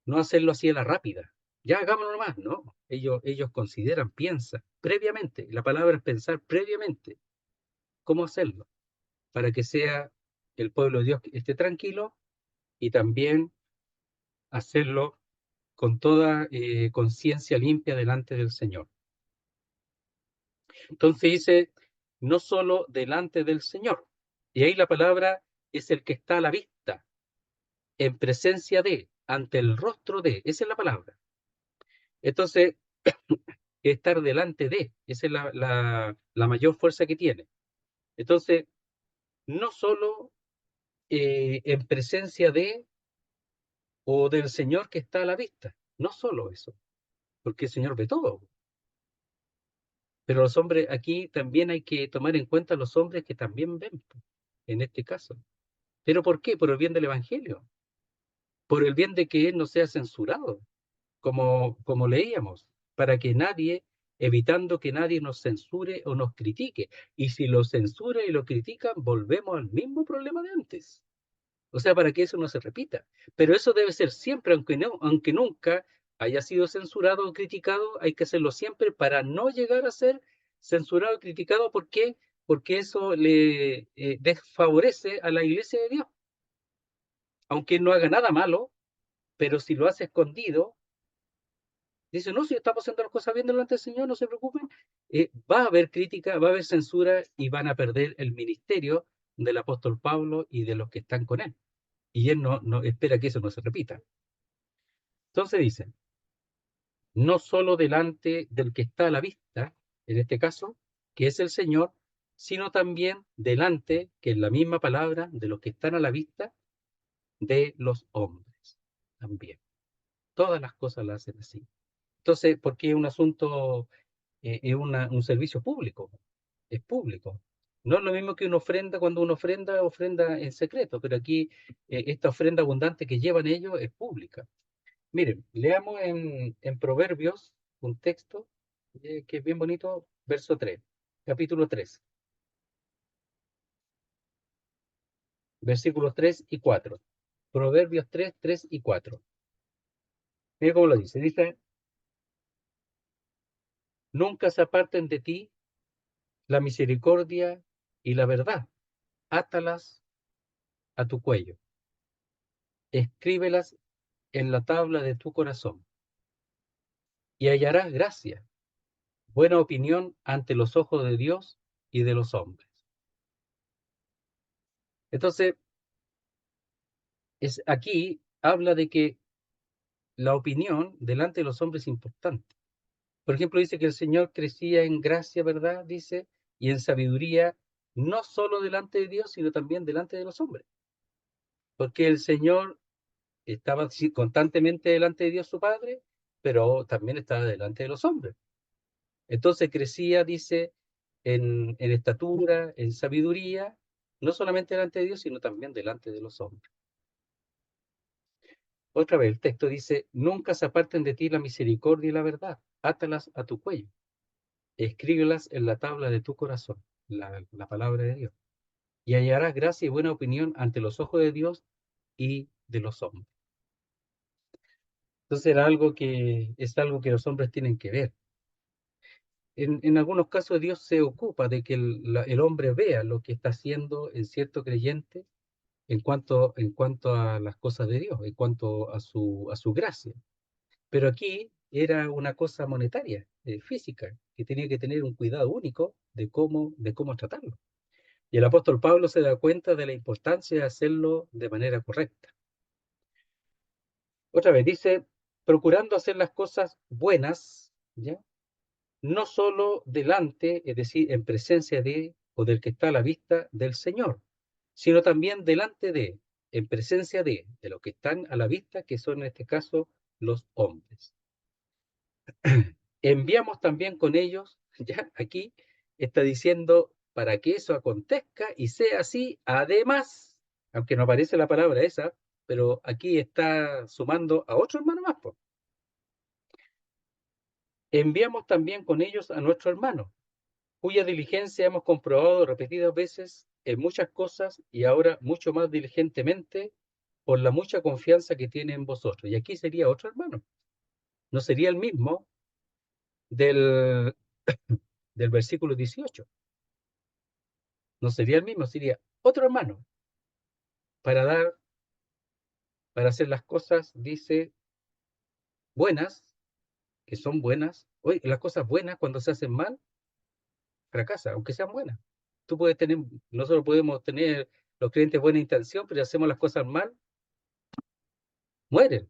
No hacerlo así a la rápida. Ya hagámoslo nomás, no. Ellos consideran, piensan previamente. La palabra es pensar previamente cómo hacerlo para que sea el pueblo de Dios que esté tranquilo y también hacerlo conciencia limpia delante del Señor. Entonces dice, no solo delante del Señor. Y ahí la palabra es el que está a la vista, en presencia de, ante el rostro de. Esa es la palabra. Entonces, estar delante de, esa es la mayor fuerza que tiene. Entonces, no solo en presencia de o del Señor que está a la vista, no solo eso, porque el Señor ve todo. Pero los hombres, aquí también hay que tomar en cuenta los hombres que también ven, en este caso. ¿Pero por qué? Por el bien del Evangelio, por el bien de que Él no sea censurado, como leíamos, para que nadie, evitando que nadie nos censure o nos critique. Y si lo censura y lo critican, volvemos al mismo problema de antes. O sea, para que eso no se repita. Pero eso debe ser siempre, aunque nunca haya sido censurado o criticado, hay que hacerlo siempre para no llegar a ser censurado o criticado. ¿Por qué? Porque eso le desfavorece a la iglesia de Dios. Aunque no haga nada malo, pero si lo hace escondido, dice, no, si estamos haciendo las cosas bien delante del Señor, no se preocupen, va a haber crítica, va a haber censura y van a perder el ministerio del apóstol Pablo y de los que están con él. Y él no espera que eso no se repita. Entonces dice, no solo delante del que está a la vista, en este caso, que es el Señor, sino también delante, que es la misma palabra, de los que están a la vista, de los hombres también. Todas las cosas las hacen así. Entonces, porque es un asunto, es un servicio público, es público. No es lo mismo que una ofrenda, cuando uno ofrenda, ofrenda en secreto, pero aquí esta ofrenda abundante que llevan ellos es pública. Miren, leamos en Proverbios un texto que es bien bonito, verso 3, capítulo 3, versículos 3 y 4. Proverbios 3, 3 y 4. Mira cómo lo dice. Dice, nunca se aparten de ti la misericordia y la verdad. Átalas a tu cuello. Escríbelas en la tabla de tu corazón. Y hallarás gracia, buena opinión ante los ojos de Dios y de los hombres. Entonces, aquí habla de que la opinión delante de los hombres es importante. Por ejemplo, dice que el Señor crecía en gracia, ¿verdad? Dice, y en sabiduría, no solo delante de Dios, sino también delante de los hombres. Porque el Señor estaba constantemente delante de Dios su Padre, pero también estaba delante de los hombres. Entonces crecía, dice, en estatura, en sabiduría, no solamente delante de Dios, sino también delante de los hombres. Otra vez, el texto dice, nunca se aparten de ti la misericordia y la verdad, átalas a tu cuello, escríbelas en la tabla de tu corazón, la palabra de Dios, y hallarás gracia y buena opinión ante los ojos de Dios y de los hombres. Entonces es algo que los hombres tienen que ver. En algunos casos Dios se ocupa de que el hombre vea lo que está haciendo en cierto creyente en cuanto a las cosas de Dios, en cuanto a su gracia. Pero aquí era una cosa monetaria, física, que tenía que tener un cuidado único de cómo tratarlo. Y el apóstol Pablo se da cuenta de la importancia de hacerlo de manera correcta. Otra vez dice, procurando hacer las cosas buenas, ¿ya? No solo delante, es decir, en presencia de o del que está a la vista del Señor, sino también delante de, en presencia de los que están a la vista, que son en este caso los hombres. Enviamos también con ellos, ya aquí está diciendo, para que eso acontezca y sea así, además, aunque no aparece la palabra esa, pero aquí está sumando a otro hermano más, pues. Enviamos también con ellos a nuestro hermano, cuya diligencia hemos comprobado repetidas veces en muchas cosas y ahora mucho más diligentemente por la mucha confianza que tiene en vosotros. Y aquí sería otro hermano, no sería el mismo del, del versículo 18, no sería el mismo, sería otro hermano, para dar, para hacer las cosas, dice, buenas, que son buenas. Oye, las cosas buenas cuando se hacen mal, fracasan, aunque sean buenas. Nosotros podemos tener los creyentes buena intención, pero si hacemos las cosas mal, mueren.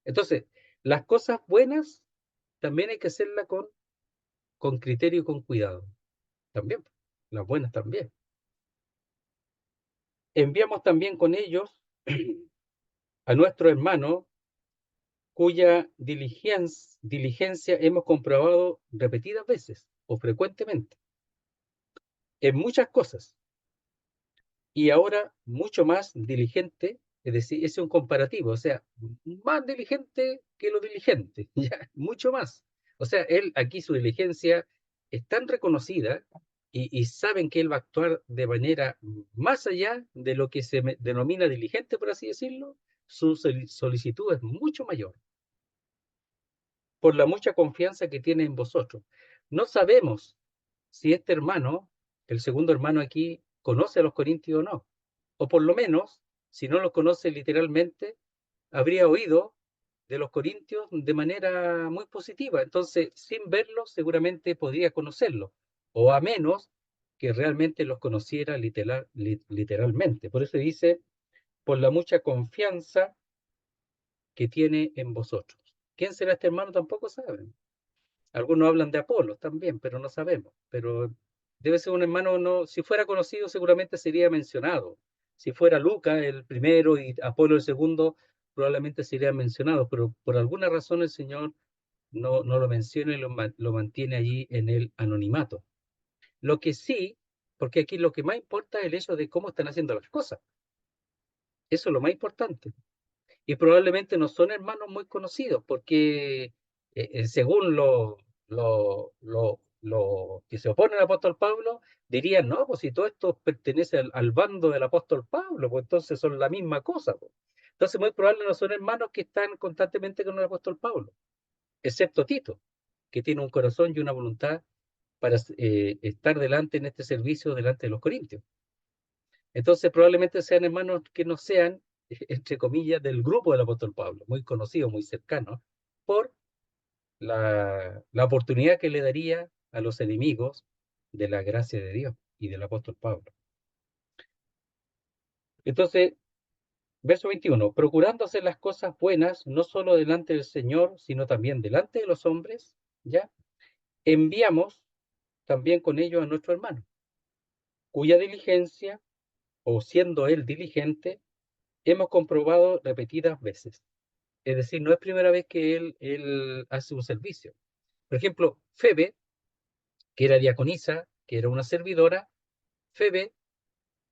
Entonces, las cosas buenas también hay que hacerlas con criterio y con cuidado. También, las buenas también. Enviamos también con ellos a nuestro hermano cuya diligencia hemos comprobado repetidas veces o frecuentemente en muchas cosas, y ahora mucho más diligente, es decir, es un comparativo, o sea, más diligente que lo diligente, ya, mucho más. O sea, él aquí su diligencia es tan reconocida y saben que él va a actuar de manera más allá de lo que se denomina diligente, por así decirlo, su solicitud es mucho mayor por la mucha confianza que tiene en vosotros. No sabemos si este hermano, el segundo hermano aquí, conoce a los corintios o no. O por lo menos, si no los conoce literalmente, habría oído de los corintios de manera muy positiva. Entonces, sin verlos, seguramente podría conocerlos. O a menos que realmente los conociera literalmente. Por eso dice, por la mucha confianza que tiene en vosotros. ¿Quién será este hermano? Tampoco saben. Algunos hablan de Apolos también, pero no sabemos. Pero debe ser un hermano, no, si fuera conocido seguramente sería mencionado. Si fuera Lucas el primero y Apolo el segundo, probablemente sería mencionado, pero por alguna razón el Señor no lo menciona y lo mantiene allí en el anonimato. Lo que sí, porque aquí lo que más importa es el hecho de cómo están haciendo las cosas. Eso es lo más importante. Y probablemente no son hermanos muy conocidos, porque según lo que se oponen al apóstol Pablo, dirían, no, pues si todo esto pertenece al bando del apóstol Pablo, pues entonces son la misma cosa, pues. Entonces muy probable no son hermanos que están constantemente con el apóstol Pablo, excepto Tito, que tiene un corazón y una voluntad para estar delante en este servicio delante de los corintios. Entonces probablemente sean hermanos que no sean, entre comillas, del grupo del apóstol Pablo, muy conocido, muy cercano, por la oportunidad que le daría a los enemigos de la gracia de Dios y del apóstol Pablo. Entonces, verso 21, procurando hacer las cosas buenas, no solo delante del Señor, sino también delante de los hombres, ¿ya? Enviamos también con ello a nuestro hermano, cuya diligencia, o siendo él diligente, hemos comprobado repetidas veces. Es decir, no es primera vez que él hace un servicio. Por ejemplo, Febe, que era diaconisa, que era una servidora, Febe,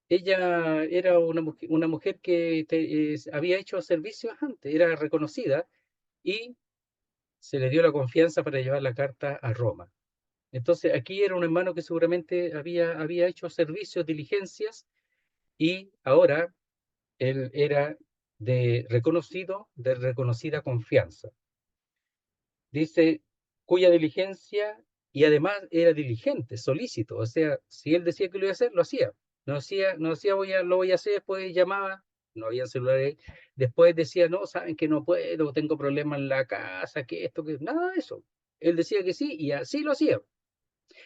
ella era una mujer que había hecho servicios antes, era reconocida y se le dio la confianza para llevar la carta a Roma. Entonces, aquí era un hermano que seguramente había hecho servicios, diligencias, y ahora él era de reconocida confianza. Dice, cuya diligencia, y además era diligente, solícito, o sea, si él decía que lo iba a hacer, lo hacía. No decía lo voy a hacer, después llamaba, no había celulares, después decía, no, saben que no puedo, tengo problemas en la casa, que esto, que nada de eso. Él decía que sí y así lo hacía.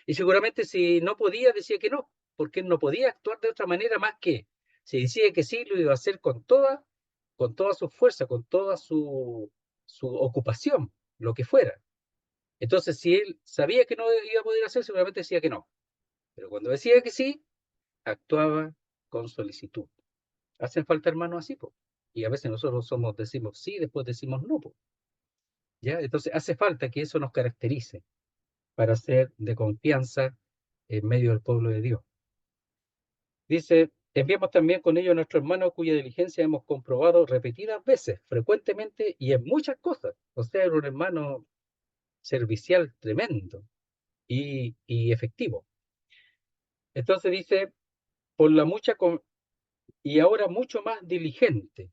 Y seguramente si no podía, decía que no, porque él no podía actuar de otra manera más que, si decía que sí, lo iba a hacer con toda su fuerza, con toda su ocupación, lo que fuera. Entonces, si él sabía que no iba a poder hacer, seguramente decía que no. Pero cuando decía que sí, actuaba con solicitud. Hacen falta hermanos así, po. Y a veces nosotros decimos sí, después decimos no, po. ¿Ya? Entonces hace falta que eso nos caracterice para ser de confianza en medio del pueblo de Dios. Dice, enviamos también con ellos a nuestro hermano cuya diligencia hemos comprobado repetidas veces, frecuentemente y en muchas cosas. O sea, era un hermano servicial tremendo y efectivo. Entonces dice, por la mucha y ahora mucho más diligente.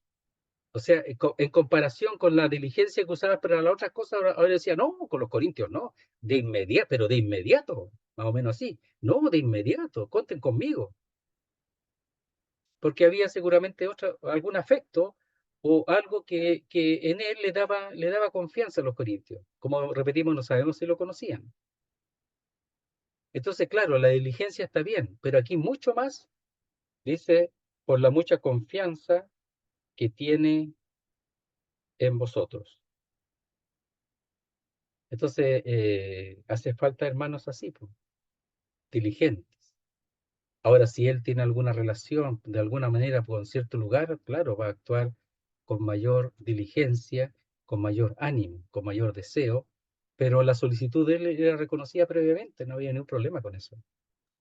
O sea, en comparación con la diligencia que usaba para las otras cosas, ahora decía, no, con los corintios, no, de inmediato, pero de inmediato, más o menos así. No, de inmediato, cuenten conmigo. Porque había seguramente algún afecto o algo que en él le daba confianza a los corintios. Como repetimos, no sabemos si lo conocían. Entonces, claro, la diligencia está bien, pero aquí mucho más, dice, por la mucha confianza que tiene en vosotros. Entonces, hace falta hermanos así, pues, diligentes. Ahora, si él tiene alguna relación de alguna manera con cierto lugar, claro, va a actuar con mayor diligencia, con mayor ánimo, con mayor deseo, pero la solicitud de él era reconocida previamente, no había ningún problema con eso.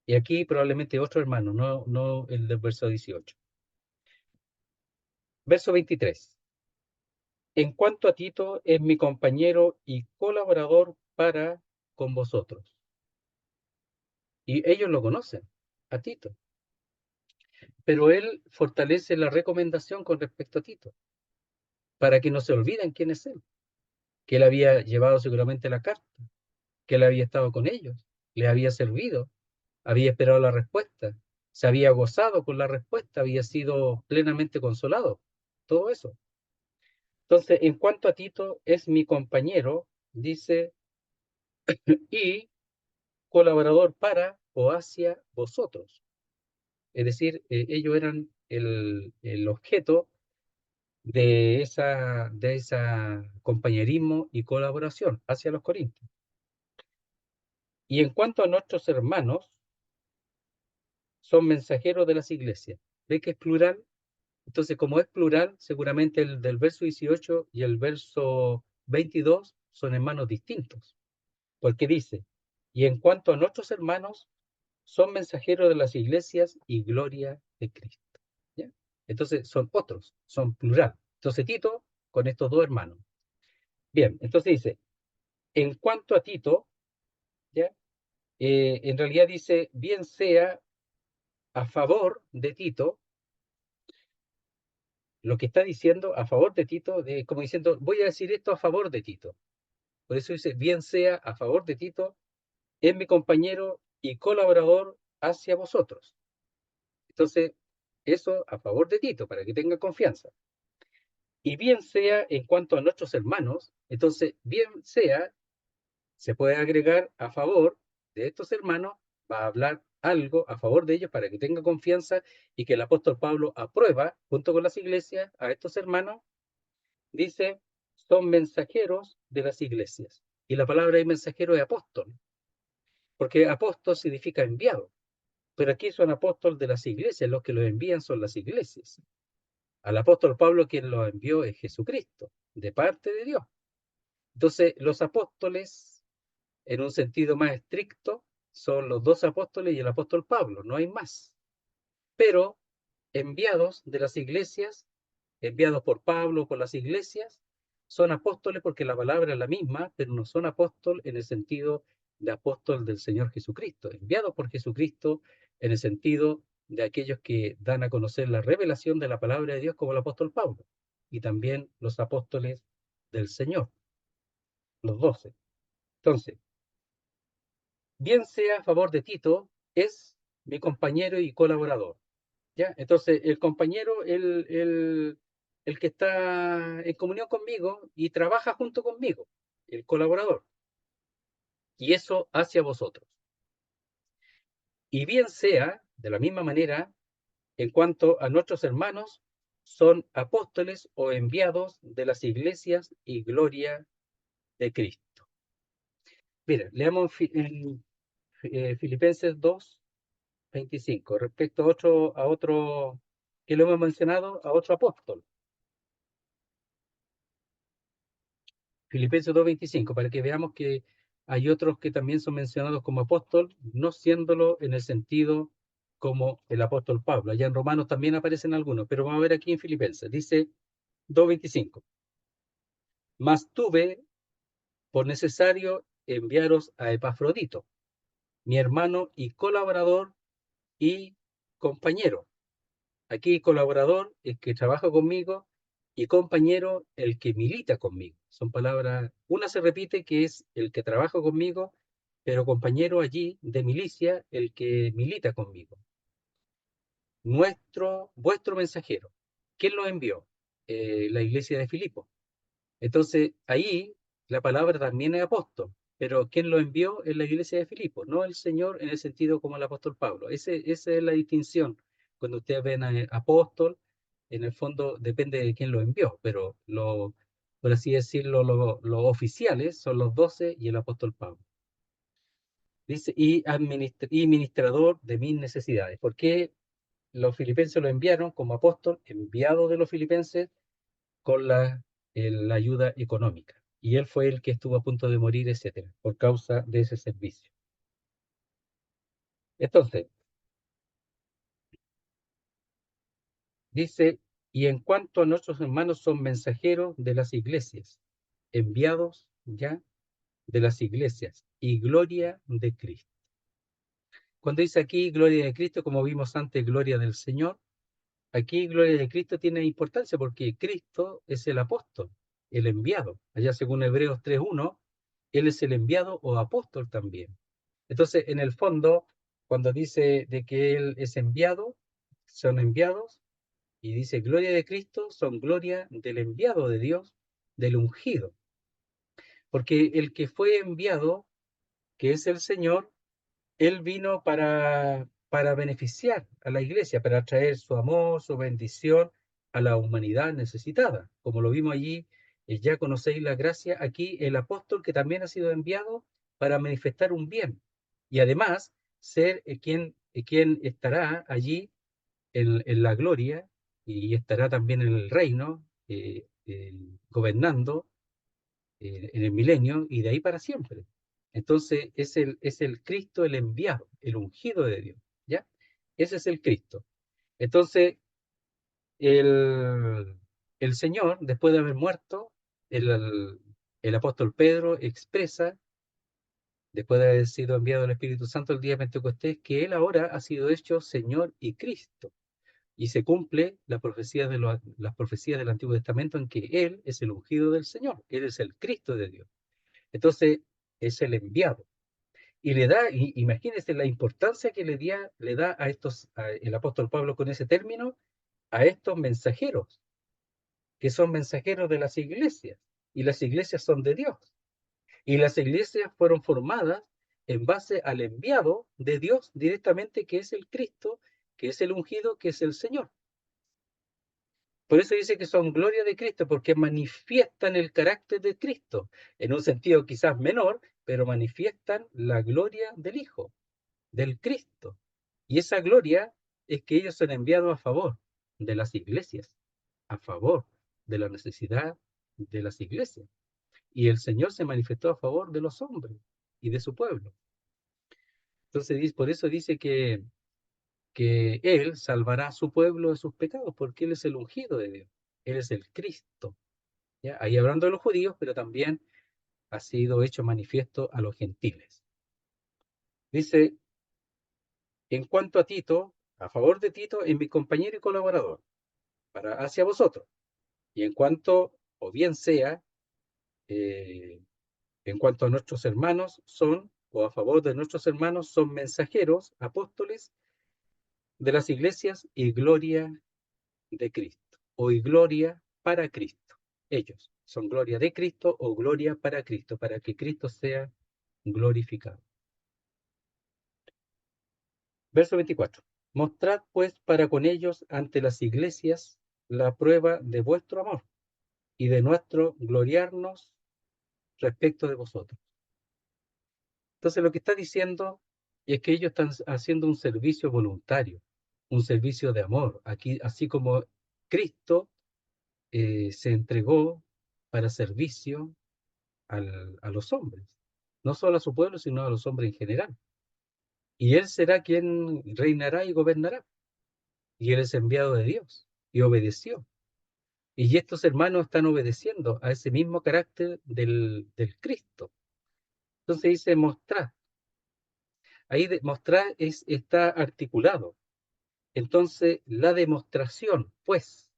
Y aquí probablemente otro hermano, no el del verso 18. Verso 23. En cuanto a Tito, es mi compañero y colaborador para con vosotros. Y ellos lo conocen, a Tito. Pero él fortalece la recomendación con respecto a Tito, para que no se olviden quién es él, que él había llevado seguramente la carta, que él había estado con ellos, les había servido, había esperado la respuesta, se había gozado con la respuesta, había sido plenamente consolado, todo eso. Entonces, en cuanto a Tito, es mi compañero, dice, y colaborador para o hacia vosotros. Es decir, ellos eran el objeto de esa compañerismo y colaboración hacia los corintios. Y en cuanto a nuestros hermanos, son mensajeros de las iglesias. ¿Ve que es plural? Entonces, como es plural, seguramente el del verso 18 y el verso 22 son hermanos distintos, porque dice, y en cuanto a nuestros hermanos, son mensajeros de las iglesias y gloria de Cristo. ¿Ya? Entonces, son otros, son plural. Entonces, Tito con estos dos hermanos. Bien, entonces dice, en cuanto a Tito, ¿ya? En realidad dice, bien sea a favor de Tito, lo que está diciendo a favor de Tito, como diciendo, voy a decir esto a favor de Tito. Por eso dice, bien sea a favor de Tito, es mi compañero y colaborador hacia vosotros. Entonces, eso a favor de Tito, para que tenga confianza. Y bien sea en cuanto a nuestros hermanos, entonces, bien sea, se puede agregar a favor de estos hermanos, va a hablar algo a favor de ellos para que tenga confianza y que el apóstol Pablo aprueba junto con las iglesias a estos hermanos. Dice, son mensajeros de las iglesias. Y la palabra de mensajero es apóstol, porque apóstol significa enviado. Pero aquí son apóstoles de las iglesias, los que los envían son las iglesias. Al apóstol Pablo quien lo envió es Jesucristo, de parte de Dios. Entonces, los apóstoles, en un sentido más estricto, son los dos apóstoles y el apóstol Pablo, no hay más. Pero enviados de las iglesias, enviados por Pablo, por las iglesias, son apóstoles porque la palabra es la misma, pero no son apóstol en el sentido de apóstol del Señor Jesucristo, enviados por Jesucristo en el sentido de aquellos que dan a conocer la revelación de la palabra de Dios como el apóstol Pablo, y también los apóstoles del Señor, los 12. Entonces, bien sea a favor de Tito, es mi compañero y colaborador. ¿Ya? Entonces, el compañero, el que está en comunión conmigo y trabaja junto conmigo, el colaborador, y eso hacia vosotros. Y bien sea, de la misma manera, en cuanto a nuestros hermanos, son apóstoles o enviados de las iglesias y gloria de Cristo. Mira, leamos en Filipenses 2, 25, respecto a otro, que lo hemos mencionado, a otro apóstol. Filipenses 2:25, para que veamos que hay otros que también son mencionados como apóstol, no siéndolo en el sentido como el apóstol Pablo. Allá en Romanos también aparecen algunos, pero vamos a ver aquí en Filipenses. Dice 2:25. Mas tuve por necesario enviaros a Epafrodito, mi hermano y colaborador y compañero. Aquí colaborador, el que trabaja conmigo, y compañero, el que milita conmigo. Son palabras, una se repite que es el que trabaja conmigo, pero compañero allí de milicia, el que milita conmigo. Vuestro mensajero. ¿Quién lo envió? la iglesia de Filipo. Entonces, ahí la palabra también es apóstol, pero ¿quién lo envió? En la iglesia de Filipo, no el Señor en el sentido como el apóstol Pablo. Esa es la distinción. Cuando ustedes ven a apóstol, en el fondo depende de quién lo envió, pero por así decirlo, los oficiales son los 12 y el apóstol Pablo. Dice, y ministrador de mis necesidades. ¿Por qué los filipenses lo enviaron como apóstol, enviado de los filipenses con la ayuda económica? Y él fue el que estuvo a punto de morir, etcétera, por causa de ese servicio. Entonces, dice, y en cuanto a nuestros hermanos son mensajeros de las iglesias, enviados ya de las iglesias, y gloria de Cristo. Cuando dice aquí gloria de Cristo, como vimos antes, gloria del Señor, aquí gloria de Cristo tiene importancia porque Cristo es el apóstol, el enviado. Allá según Hebreos 3:1, Él es el enviado o apóstol también. Entonces, en el fondo, cuando dice de que Él es enviado, son enviados, y dice gloria de Cristo, son gloria del enviado de Dios, del ungido. Porque el que fue enviado, que es el Señor, Él vino para beneficiar a la iglesia, para traer su amor, su bendición a la humanidad necesitada. Como lo vimos allí, ya conocéis la gracia, aquí el apóstol que también ha sido enviado para manifestar un bien. Y además, ser quien estará allí en la gloria y estará también en el reino, gobernando en el milenio y de ahí para siempre. Entonces es el Cristo el enviado, el ungido de Dios, ¿ya? Ese es el Cristo. Entonces, el, el Señor, después de haber muerto, el apóstol Pedro expresa, después de haber sido enviado el Espíritu Santo el día de Pentecostés, que Él ahora ha sido hecho Señor y Cristo. Y se cumple las profecías del Antiguo Testamento en que Él es el ungido del Señor, Él es el Cristo de Dios. Entonces, es el enviado. Y le da, imagínense la importancia que le da el apóstol Pablo con ese término, a estos mensajeros, que son mensajeros de las iglesias. Y las iglesias son de Dios. Y las iglesias fueron formadas en base al enviado de Dios directamente, que es el Cristo, que es el ungido, que es el Señor. Por eso dice que son gloria de Cristo, porque manifiestan el carácter de Cristo, en un sentido quizás menor, pero manifiestan la gloria del Hijo, del Cristo. Y esa gloria es que ellos son enviados a favor de las iglesias, a favor de la necesidad de las iglesias. Y el Señor se manifestó a favor de los hombres y de su pueblo. Entonces, por eso dice que Él salvará a su pueblo de sus pecados, porque Él es el ungido de Dios. Él es el Cristo. ¿Ya? Ahí hablando de los judíos, pero también ha sido hecho manifiesto a los gentiles. Dice, en cuanto a Tito, a favor de Tito, es mi compañero y colaborador, para hacia vosotros. Y en cuanto, o bien sea, eh, en cuanto a nuestros hermanos son, o a favor de nuestros hermanos, son mensajeros, apóstoles de las iglesias y gloria de Cristo, o y gloria para Cristo. Ellos son gloria de Cristo o gloria para Cristo, para que Cristo sea glorificado. Verso 24. Mostrad pues para con ellos ante las iglesias la prueba de vuestro amor y de nuestro gloriarnos respecto de vosotros. Entonces lo que está diciendo es que ellos están haciendo un servicio voluntario, un servicio de amor. Aquí, así como Cristo se entregó para servicio a los hombres, no solo a su pueblo, sino a los hombres en general. Y Él será quien reinará y gobernará. Y Él es enviado de Dios y obedeció. Y estos hermanos están obedeciendo a ese mismo carácter del Cristo. Entonces dice mostrar. Ahí mostrar está articulado. Entonces la demostración, pues,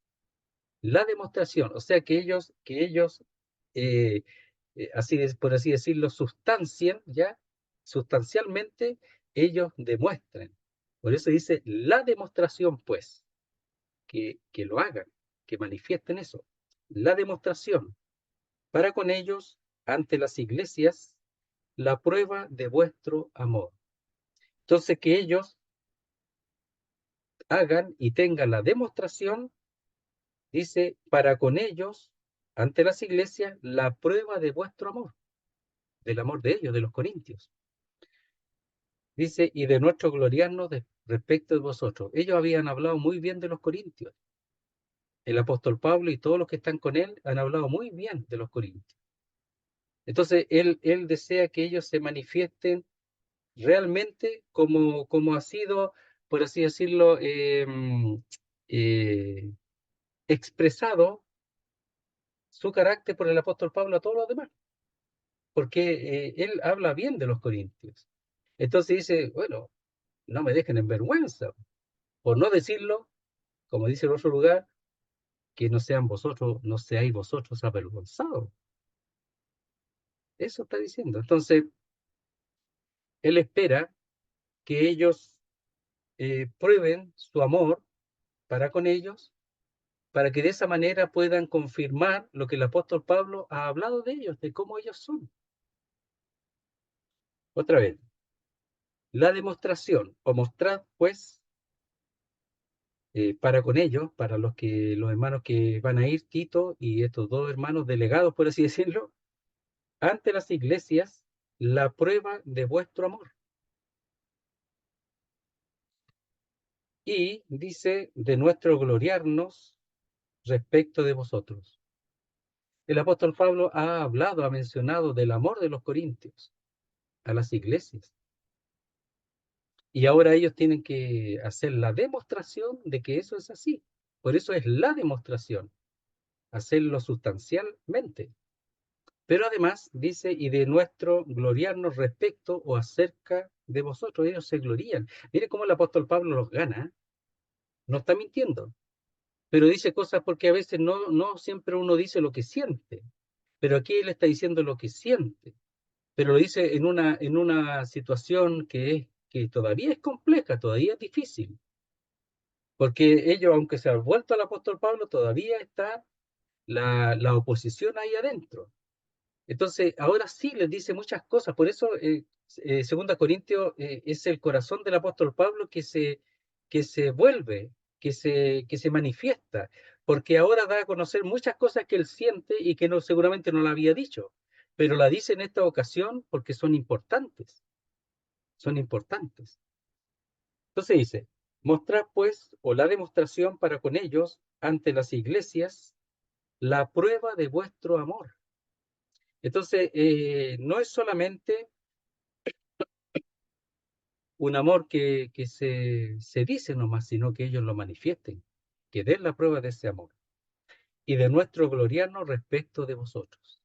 la demostración, o sea que ellos eh, por así decirlo, sustancien, ¿ya? Sustancialmente, ellos demuestren. Por eso dice la demostración, pues, que lo hagan. que manifiesten eso. La demostración para con ellos ante las iglesias la prueba de vuestro amor. Entonces, que ellos hagan y tengan la demostración, dice, para con ellos ante las iglesias la prueba de vuestro amor, del amor de ellos, de los corintios. Dice, y de nuestro gloriarnos respecto de vosotros. Ellos habían hablado muy bien de los corintios. El apóstol Pablo y todos los que están con él han hablado muy bien de los corintios. Entonces, él desea que ellos se manifiesten realmente como ha sido, por así decirlo, eh, expresado su carácter por el apóstol Pablo a todos los demás, porque él habla bien de los corintios. Entonces dice, bueno, no me dejen en vergüenza, por no decirlo, como dice en otro lugar, que no sean vosotros, no seáis vosotros avergonzados. Eso está diciendo. Entonces, él espera que ellos prueben su amor para con ellos, para que de esa manera puedan confirmar lo que el apóstol Pablo ha hablado de ellos, de cómo ellos son. Otra vez, la demostración, o mostrad pues para con ellos, para los hermanos que van a ir, Tito y estos dos hermanos delegados, por así decirlo, ante las iglesias, la prueba de vuestro amor. Y dice, de nuestro gloriarnos respecto de vosotros. El apóstol Pablo ha hablado, ha mencionado del amor de los corintios a las iglesias. Y ahora ellos tienen que hacer la demostración de que eso es así. Por eso es la demostración, hacerlo sustancialmente. Pero además dice, y de nuestro gloriarnos respecto o acerca de vosotros, ellos se glorían. Mire cómo el apóstol Pablo los gana, ¿eh? No está mintiendo, pero dice cosas porque a veces no siempre uno dice lo que siente, pero aquí él está diciendo lo que siente, pero lo dice en una situación que todavía es compleja, todavía es difícil, porque ellos, aunque se han vuelto al apóstol Pablo, todavía está la oposición ahí adentro. Entonces, ahora sí les dice muchas cosas, por eso Segunda Corintios es el corazón del apóstol Pablo que se vuelve, que se manifiesta, porque ahora da a conocer muchas cosas que él siente y que no, seguramente no la había dicho, pero la dice en esta ocasión porque son importantes, son importantes. Entonces dice, mostrad pues, o la demostración para con ellos ante las iglesias, la prueba de vuestro amor. Entonces, no es solamente un amor que se dice nomás, sino que ellos lo manifiesten, que den la prueba de ese amor y de nuestro gloriarnos respecto de vosotros.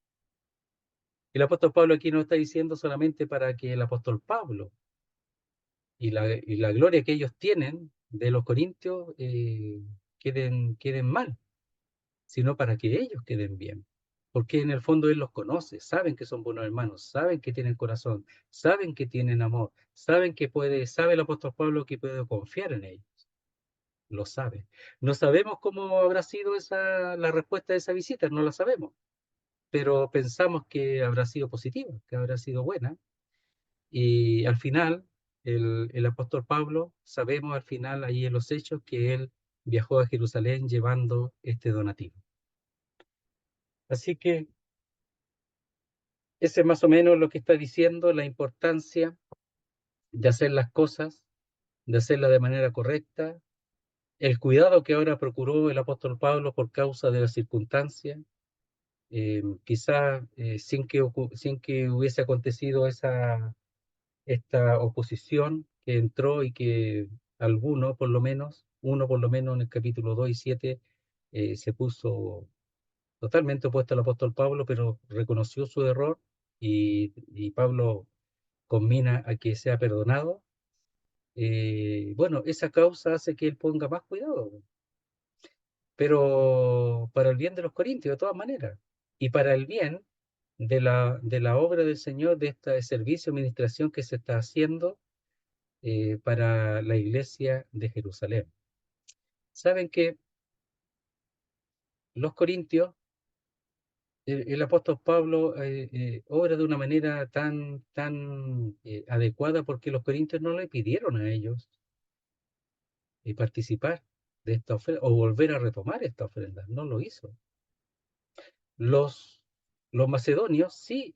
El apóstol Pablo aquí no está diciendo solamente para que el apóstol Pablo y la gloria que ellos tienen de los corintios queden mal, sino para que ellos queden bien. Porque en el fondo Él los conoce, saben que son buenos hermanos, saben que tienen corazón, saben que tienen amor, saben que sabe el apóstol Pablo que puede confiar en ellos, lo sabe. No sabemos cómo habrá sido la respuesta de esa visita, no la sabemos, pero pensamos que habrá sido positiva, que habrá sido buena. Y al final, el apóstol Pablo, sabemos al final, ahí en los hechos, que él viajó a Jerusalén llevando este donativo. Así que ese es más o menos lo que está diciendo, la importancia de hacer las cosas, de hacerlas de manera correcta, el cuidado que ahora procuró el apóstol Pablo por causa de las circunstancias, quizá sin que hubiese acontecido esta oposición que entró y que uno por lo menos en el capítulo 2 y 7, se puso totalmente opuesto al apóstol Pablo, pero reconoció su error y Pablo conmina a que sea perdonado. Bueno, esa causa hace que él ponga más cuidado, pero para el bien de los corintios, de todas maneras, y para el bien de la obra del Señor, de este servicio, administración que se está haciendo para la iglesia de Jerusalén. Saben que los corintios, el apóstol Pablo obra de una manera tan adecuada porque los corintios no le pidieron a ellos participar de esta ofrenda o volver a retomar esta ofrenda, no lo hizo. Los, los macedonios sí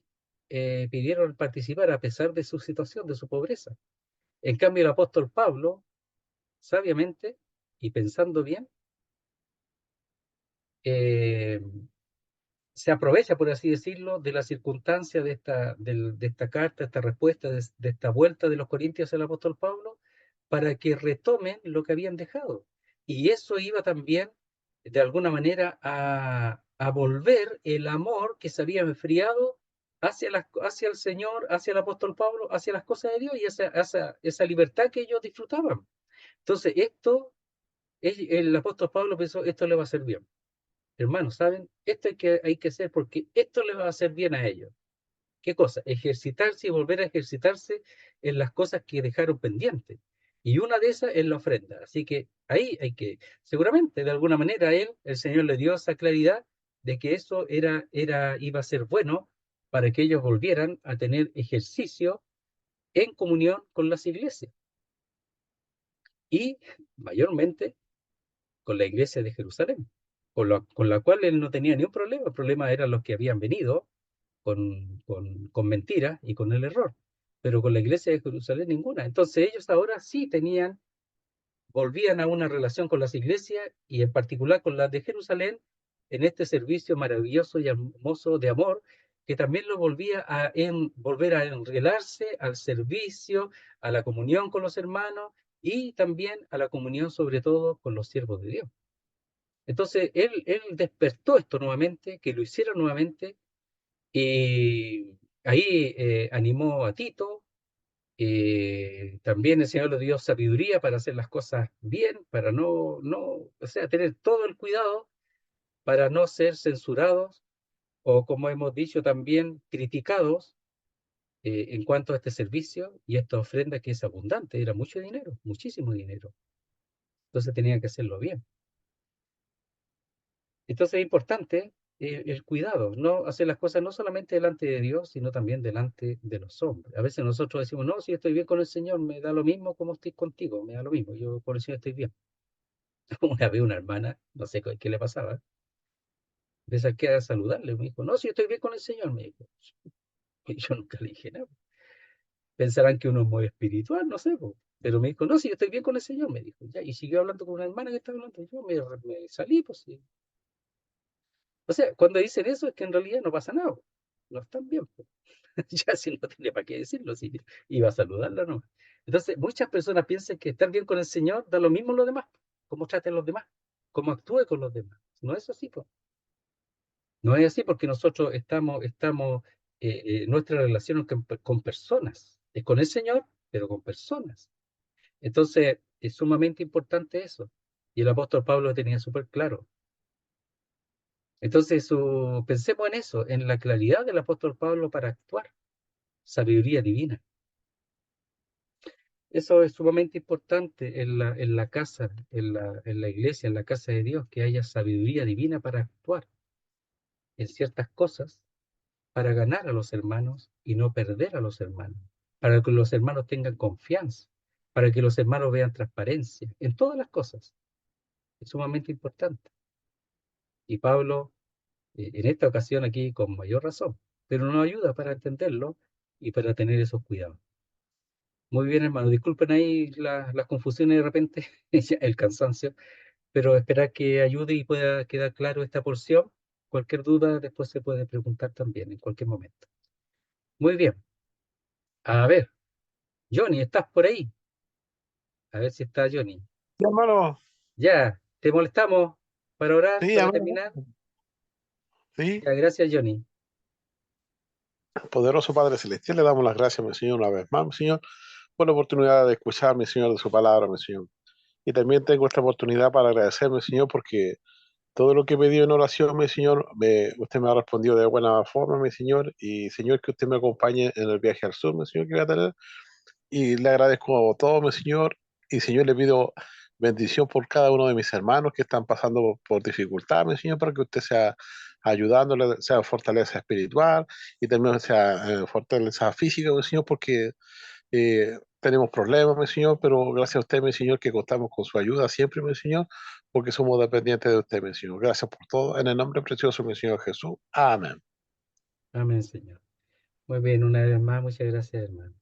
pidieron participar a pesar de su situación, de su pobreza. En cambio, el apóstol Pablo, sabiamente y pensando bien, eh, se aprovecha, por así decirlo, de la circunstancia de esta carta, esta respuesta, de esta vuelta de los corintios al apóstol Pablo, para que retomen lo que habían dejado. Y eso iba también, de alguna manera, a volver el amor que se había enfriado hacia el Señor, hacia el apóstol Pablo, hacia las cosas de Dios y esa libertad que ellos disfrutaban. Entonces, el apóstol Pablo pensó, esto le va a hacer bien. Hermanos, ¿saben? Esto hay que hacer porque esto le va a hacer bien a ellos. ¿Qué cosa? Ejercitarse y volver a ejercitarse en las cosas que dejaron pendientes. Y una de esas es la ofrenda. Así que ahí hay que, seguramente, de alguna manera, el Señor le dio esa claridad de que eso iba a ser bueno para que ellos volvieran a tener ejercicio en comunión con las iglesias. Y mayormente con la iglesia de Jerusalén, con la cual él no tenía ni un problema. El problema eran los que habían venido con mentiras y con el error, pero con la iglesia de Jerusalén ninguna. Entonces ellos ahora sí volvían a una relación con las iglesias y en particular con las de Jerusalén en este servicio maravilloso y hermoso de amor que también lo volvía volver a enrelarse al servicio, a la comunión con los hermanos y también a la comunión sobre todo con los siervos de Dios. Entonces él despertó esto nuevamente, que lo hiciera nuevamente, y ahí animó a Tito. También el Señor le dio sabiduría para hacer las cosas bien, para o sea, tener todo el cuidado para no ser censurados o, como hemos dicho también, criticados en cuanto a este servicio y esta ofrenda que es abundante, era mucho dinero, muchísimo dinero. Entonces tenían que hacerlo bien. Entonces es importante el cuidado, no hacer las cosas no solamente delante de Dios, sino también delante de los hombres. A veces nosotros decimos, no, si estoy bien con el Señor, me da lo mismo como estoy contigo, me da lo mismo, yo por el Señor estoy bien. Una vez una hermana, no sé qué le pasaba, me saqué a saludarle, me dijo, no, si yo estoy bien con el Señor, me dijo. Y yo nunca le dije nada. Pensarán que uno es muy espiritual, no sé, pero me dijo, no, si yo estoy bien con el Señor, me dijo. Ya, y siguió hablando con una hermana que estaba hablando, yo me salí, pues sí. O sea, cuando dicen eso es que en realidad no pasa nada, no están bien, pues. Ya si no tiene para qué decirlo, si iba a saludarla, ¿no? Entonces, muchas personas piensan que estar bien con el Señor da lo mismo a los demás, cómo traten los demás, cómo actúe con los demás. No es así, pues. No es así porque nosotros estamos nuestra relación con personas, es con el Señor, pero con personas. Entonces, es sumamente importante eso. Y el apóstol Pablo lo tenía súper claro. Entonces, pensemos en eso, en la claridad del apóstol Pablo para actuar, sabiduría divina. Eso es sumamente importante en la casa, en la iglesia, en la casa de Dios, que haya sabiduría divina para actuar en ciertas cosas, para ganar a los hermanos y no perder a los hermanos, para que los hermanos tengan confianza, para que los hermanos vean transparencia en todas las cosas. Es sumamente importante. Y Pablo, en esta ocasión aquí, con mayor razón, pero nos ayuda para entenderlo y para tener esos cuidados. Muy bien, hermano. Disculpen ahí las confusiones de repente, el cansancio, pero esperar que ayude y pueda quedar claro esta porción. Cualquier duda después se puede preguntar también en cualquier momento. Muy bien. A ver, Johnny, ¿estás por ahí? A ver si está Johnny. Sí, hermano, Ya, te molestamos para orar, sí, para amén. terminar. Sí, Ya, gracias, Johnny. poderoso Padre Celestial, le damos las gracias, mi Señor, una vez más, mi Señor, por la oportunidad de escuchar, mi Señor, de su palabra, mi Señor. Y también tengo esta oportunidad para agradecerme, Señor, porque todo lo que he pedido en oración, mi Señor, usted me ha respondido de buena forma, mi Señor, y Señor, que usted me acompañe en el viaje al sur, mi Señor, que voy a tener. Y le agradezco todo, mi Señor, y Señor, le pido bendición por cada uno de mis hermanos que están pasando por dificultades, mi Señor, para que usted sea ayudándole, sea fortaleza espiritual y también sea fortaleza física, mi Señor, porque tenemos problemas, mi Señor, pero gracias a usted, mi Señor, que contamos con su ayuda siempre, mi Señor, porque somos dependientes de usted, mi Señor. Gracias por todo. En el nombre precioso, mi Señor Jesús. Amén. Amén, Señor. Muy bien, una vez más, muchas gracias, hermano.